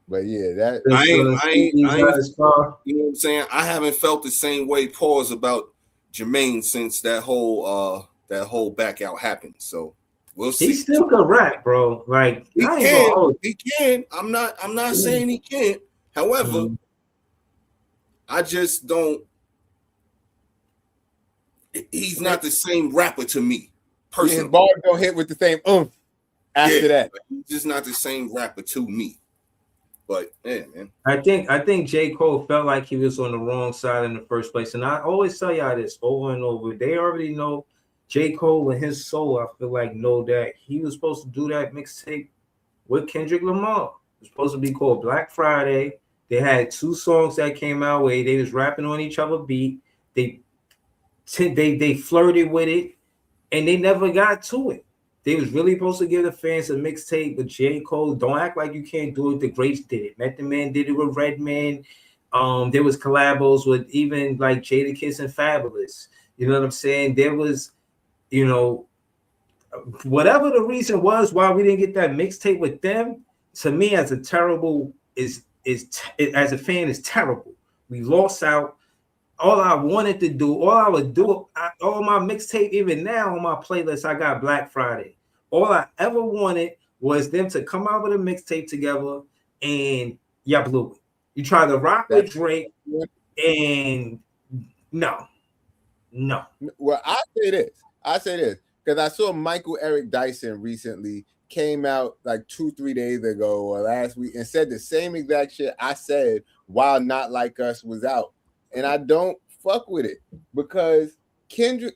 but yeah, that I ain't, you know Scar. what I'm saying? I haven't felt the same way pause about Jermaine since that whole back out happened. So we'll see. He still could rap, bro. Like He I ain't can. gonna hold He can. I'm not saying he can't. However, Mhm. I just don't. He's not the same rapper to me, his personally. bars don't hit with the same after Yeah. that. He's just not the same rapper to me. But yeah, man. I think J. Cole felt like he was on the wrong side in the first place. And I always tell y'all this over and over. They already know J. Cole and his soul, I feel like, know that he was supposed to do that mixtape with Kendrick Lamar. It was supposed to be called Black Friday. They had 2 songs that came out where they was rapping on each other beat. They flirted with it, and they never got to it. They was really supposed to give the fans a mixtape with J. Cole. Don't act like you can't do it. The Greats did it. Method Man did it with Redman. There was collabos with even like Jadakiss and Fabulous. You know what I'm saying? There was, you know, whatever the reason was why we didn't get that mixtape with them. To me, as a terrible as a fan, is terrible. We lost out. All I wanted to do, all I would do, all my mixtape, even now on my playlist, I got Black Friday. All I ever wanted was them to come out with a mixtape together, and y'all blew it. You tried to rock with Drake, and no. Well, I say this because I saw Michael Eric Dyson recently came out like 2-3 days ago or last week and said the same exact shit I said while Not Like Us was out. And I don't fuck with it because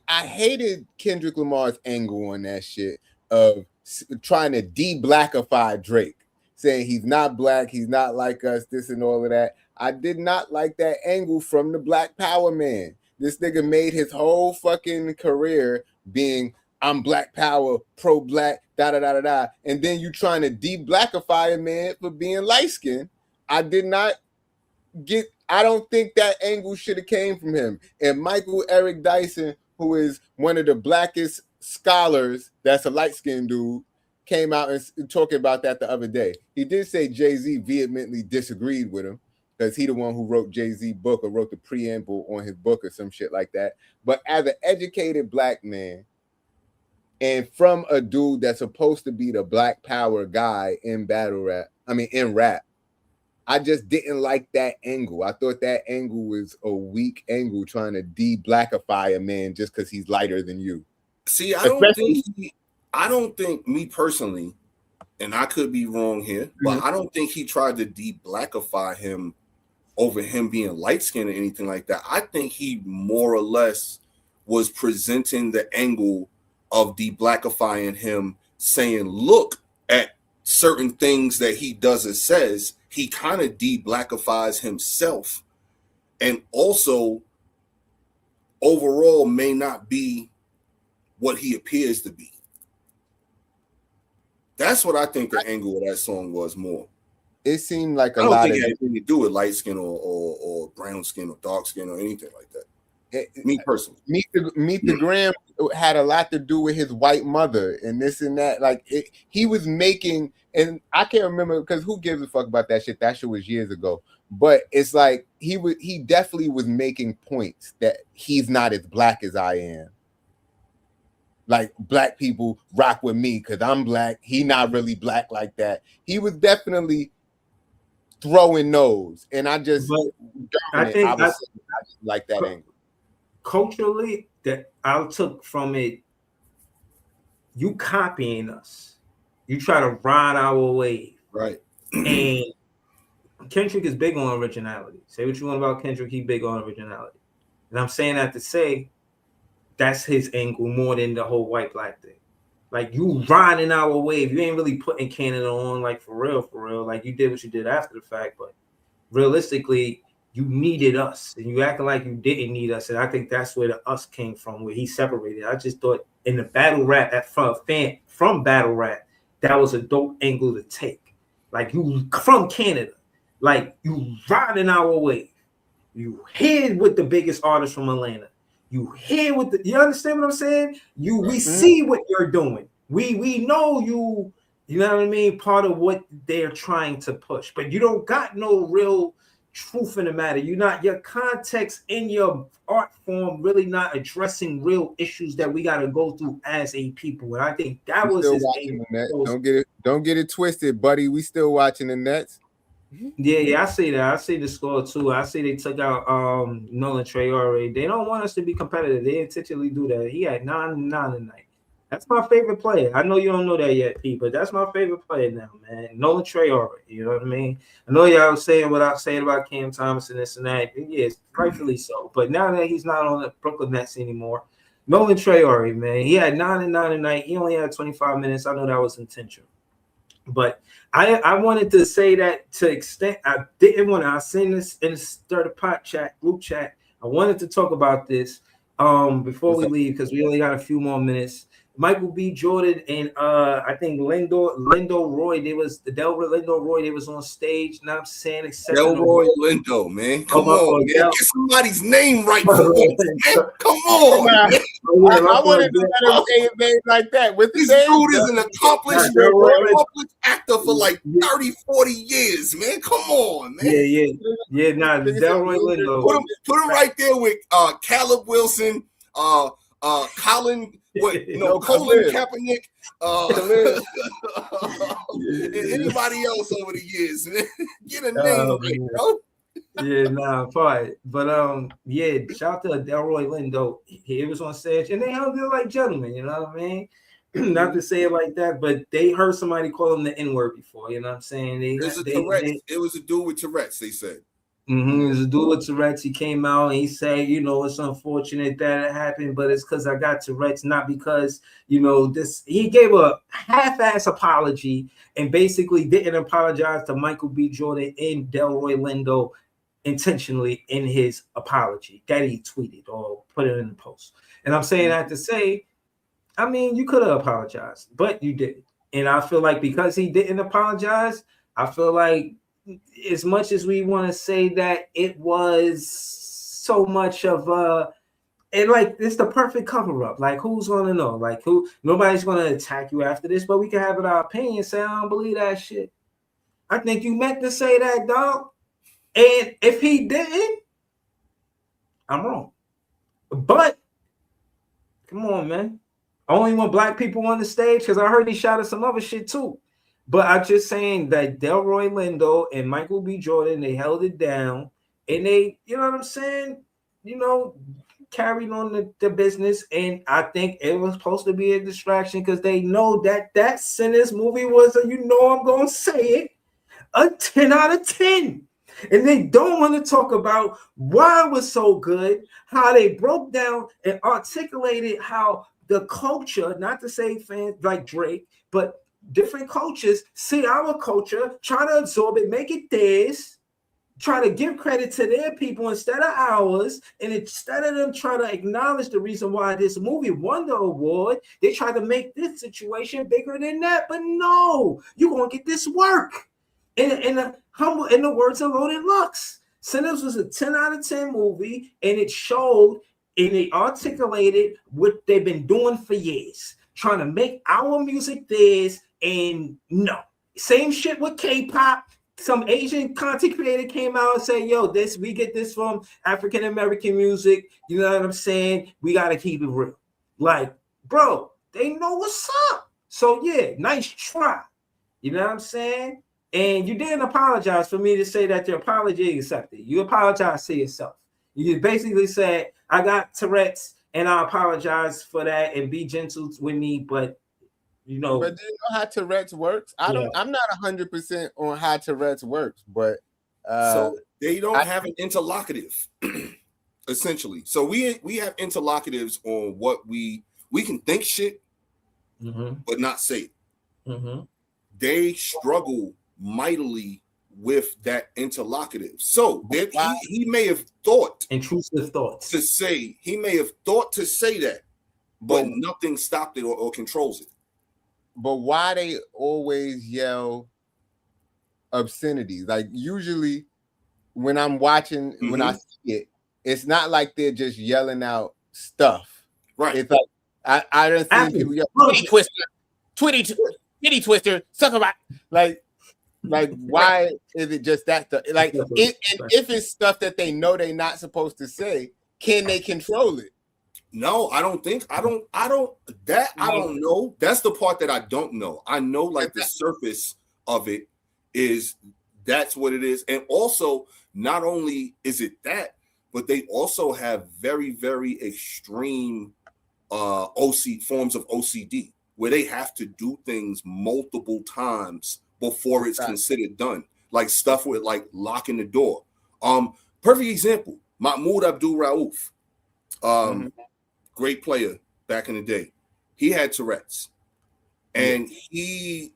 I hated Kendrick Lamar's angle on that shit of trying to de-blackify Drake, saying he's not black, he's not like us, this and all of that. I did not like that angle from the Black Power man. This nigga made his whole fucking career being I'm Black Power, pro-black, da-da-da-da-da. And then you trying to de-blackify a man for being light-skinned. I don't think that angle should have came from him. And Michael Eric Dyson, who is one of the blackest scholars, that's a light-skinned dude, came out and talking about that the other day. He did say Jay-Z vehemently disagreed with him because he the one who wrote Jay-Z book or wrote the preamble on his book or some shit like that. But as an educated black man and from a dude that's supposed to be the Black Power guy in in rap, I just didn't like that angle. I thought that angle was a weak angle trying to de-blackify a man just because he's lighter than you. See, I don't think me personally, and I could be wrong here, but I don't think he tried to de-blackify him over him being light-skinned or anything like that. I think he more or less was presenting the angle of de-blackifying him, saying, look at certain things that he does or says. He kind of de-blackifies himself, and also overall may not be what he appears to be. That's what I think the angle of that song was more. It seemed like I don't think it had anything to do with light skin or brown skin or dark skin or anything like that. Me personally. Meet the Gram had a lot to do with his white mother and this and that. Like he was making, and I can't remember because who gives a fuck about that shit? That shit was years ago. But it's like he definitely was making points that he's not as black as I am. Like black people rock with me because I'm black. He not really black like that. He was definitely throwing those, and I just like that angle. Culturally, that I took from it, you copying us. You try to ride our wave, right? And Kendrick is big on originality. Say what you want about Kendrick, he big on originality, and I'm saying that to say that's his angle more than the whole white black thing. Like you riding our wave, you ain't really putting Canada on like for real. Like you did what you did after the fact, but realistically, you needed us, and you acting like you didn't need us. And I think that's where the us came from, where he separated. I just thought in the battle rap from battle rap, that was a dope angle to take. Like you from Canada, like you riding our wave. You here with the biggest artist from Atlanta. You here with you understand what I'm saying? We see what you're doing. We know you know what I mean, part of what they're trying to push, but you don't got no real truth in the matter. You're not, your context in your art form really not addressing real issues that we got to go through as a people. And I think that was his aim. Don't get it twisted, buddy. We still watching the Nets. Yeah, I see that. I see the score too. I see they took out Nolan Traore. They don't want us to be competitive. They intentionally do that. He had 9 tonight. That's my favorite player. I know you don't know that yet, Pete, but that's my favorite player now, man. Nolan Traore. You know what I mean? I know y'all was saying what I was saying about Cam Thomas and this and that. Yes, rightfully so. But now that he's not on the Brooklyn Nets anymore, Nolan Traore, man, he had 9 tonight. He only had 25 minutes. I know that was intentional. But I wanted to say that to extent I didn't want to. I seen this in the Stir the Pot group chat. I wanted to talk about this before we leave because we only got a few more minutes. Michael B. Jordan and I think Lindo Roy. They was Lindo Roy. They was on stage. Now I'm saying Delroy Lindo, man. Come on, man. Get somebody's name right for once, man. Come on. Man. I wanted to let him say his name like that. With this dude is an accomplished actor for like 30, 40 years, man. Come on, man. Yeah. Nah, Delroy Lindo. Put him right there with Caleb Wilson, Colin. Colin Kaepernick, anybody else over the years, man. Get a name right, bro. Yeah, nah, part. But shout out to Delroy Lindo. He was on stage and they held it like gentlemen, you know what I mean? Not to say it like that, but they heard somebody call him the N-word before, you know what I'm saying? It was a dude with Tourette's, they said. It was a dude with Tourette's. He came out and he said, it's unfortunate that it happened, but it's because I got Tourette's, not because, this. He gave a half-ass apology and basically didn't apologize to Michael B. Jordan and Delroy Lindo intentionally in his apology that he tweeted or put it in the post. And I'm saying that to say, I mean, you could have apologized, but you didn't. And I feel like because he didn't apologize, I feel like as much as we want to say that it was so much of it's the perfect cover up. Like, who's gonna know? Like, nobody's gonna attack you after this, but we can have our opinion. Say, I don't believe that shit. I think you meant to say that, dog. And if he didn't, I'm wrong. But come on, man. I only want black people on the stage because I heard he shouted some other shit too. But I'm just saying that Delroy Lindo and Michael B. Jordan, they held it down and they, you know what I'm saying? Carried on the business. And I think it was supposed to be a distraction because they know that Sinners movie was I'm going to say it, a 10 out of 10. And they don't want to talk about why it was so good, how they broke down and articulated how the culture, not to say fans like Drake, but different cultures see our culture, try to absorb it, make it theirs, try to give credit to their people instead of ours, and instead of them trying to acknowledge the reason why this movie won the award, they try to make this situation bigger than that. But no, you're gonna get this work. In the words of Loaded Lux, Sinners was a 10 out of 10 movie, and it showed and they articulated what they've been doing for years, trying to make our music theirs. And no, same shit with K-pop. Some Asian content creator came out and said, yo, we get this from African American music. You know what I'm saying? We got to keep it real. Like, bro, they know what's up. So, yeah, nice try. You know what I'm saying? And you didn't apologize for me to say that your apology is accepted. You apologize to yourself. You basically said, I got Tourette's and I apologize for that and be gentle with me, but you know. But do you know how Tourette's works? I'm not 100% on how Tourette's works, but so they don't have an interlocutive, essentially. So we have interlocutives on what we can think shit, but not say it. They struggle mightily with that interlocutive. So he may have thought intrusive thoughts to say, that, but nothing stopped it or controls it. But why they always yell obscenities? Like usually when I'm watching, when I see it, it's not like they're just yelling out stuff. Right. It's like I don't see people yell Twitty twister, suck about like why is it just that stuff? Like if it's stuff that they know they're not supposed to say, can they control it? No, I don't know. That's the part that I don't know. I know like the surface of it is that's what it is. And also, not only is it that, but they also have very, very extreme forms of OCD where they have to do things multiple times before it's considered done. Like stuff with like locking the door. Perfect example, Mahmoud Abdul Rauf. Great player back in the day. He had Tourette's, and he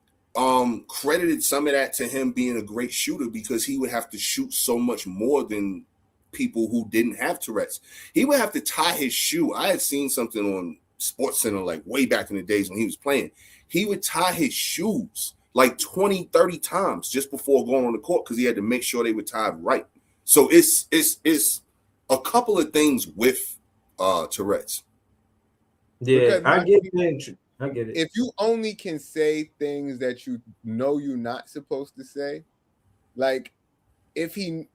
credited some of that to him being a great shooter because he would have to shoot so much more than people who didn't have Tourette's. He would have to tie his shoe. I had seen something on SportsCenter like way back in the days when he was playing. He would tie his shoes like 20, 30 times just before going on the court because he had to make sure they were tied right. So it's a couple of things with Tourette's. Yeah, I get it. If you only can say things that you know you're not supposed to say, like if he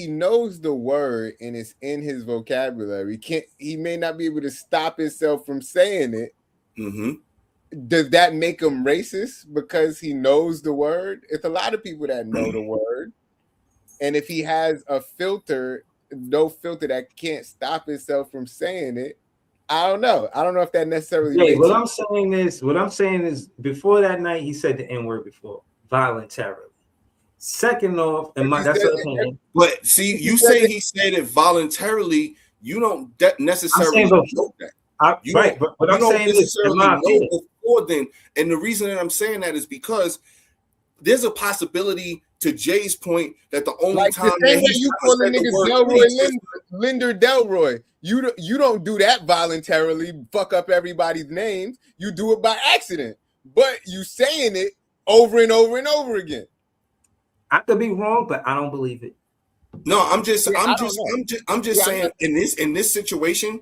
knows the word and it's in his vocabulary, he may not be able to stop himself from saying it. Does that make him racist because he knows the word? It's a lot of people that know the word, and if he has no filter that can't stop himself from saying it, I don't know if that necessarily. Yeah, what I'm saying is, before that night, he said the N-word before voluntarily. Second off, and that's the opinion. But see, you say he said it voluntarily. You don't necessarily know that. But I'm saying this before then, and the reason that I'm saying that is because there's a possibility, to Jay's point, that the only time that you calling niggas Linder Delroy, you don't do that voluntarily, fuck up everybody's names. You do it by accident, but you saying it over and over and over again. I could be wrong, but I don't believe it. No, I'm just saying in this situation,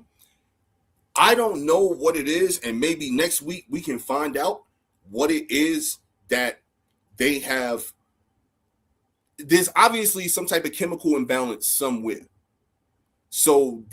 I don't know what it is, and maybe next week we can find out what it is that they have. There's obviously some type of chemical imbalance somewhere. So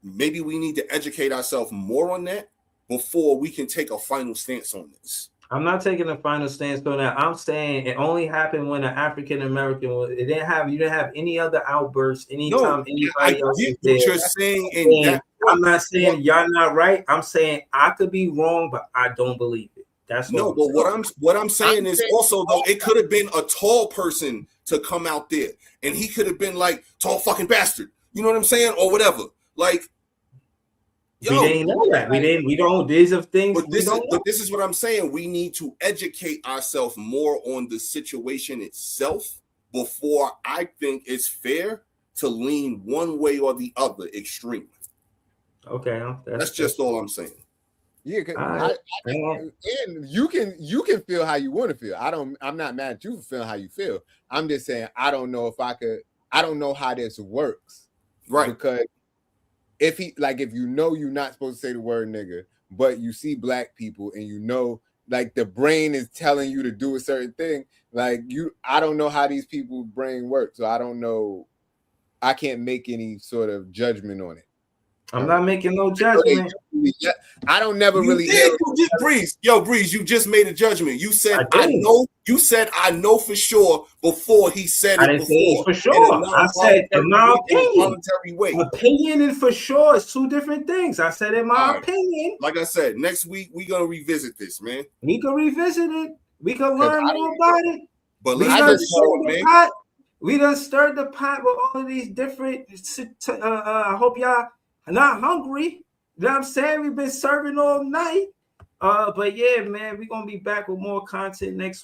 maybe we need to educate ourselves more on that before we can take a final stance on this. I'm not taking a final stance on that. I'm saying it only happened when an African American was. You didn't have any other outbursts anytime anybody else was there. What you're saying, I'm not saying y'all not right. I'm saying I could be wrong, but I don't believe it. That's what I'm saying is also though it could have been a tall person to come out there, and he could have been like tall fucking bastard. You know what I'm saying, or whatever. Like, we didn't know that. We don't. These are things. But this is what I'm saying. We need to educate ourselves more on the situation itself before I think it's fair to lean one way or the other extremely. Okay, that's just all I'm saying. Yeah, and you can feel how you want to feel. I'm not mad at you for feeling how you feel. I'm just saying I don't know how this works, right? Because if you know you're not supposed to say the word nigga, but you see black people and you know, like, the brain is telling you to do a certain thing, like, I don't know how these people's brain works, so I don't know. I can't make any sort of judgment on it. I'm not making no judgment. I don't never You really did. You just Breeze. Yo, Breeze, you just made a judgment. You said I didn't. know. You said I know for sure before he said I it didn't say it before. for sure. I said in my opinion. Voluntary way. Opinion and for sure is two different things. I said in my opinion. Like I said, next week we're gonna revisit this, man. We can revisit it. We can learn more about it. But we done stirred the pot with all of these different. I hope y'all are not hungry. You know what I'm saying? We've been serving all night. But yeah, man, we're gonna be back with more content next week.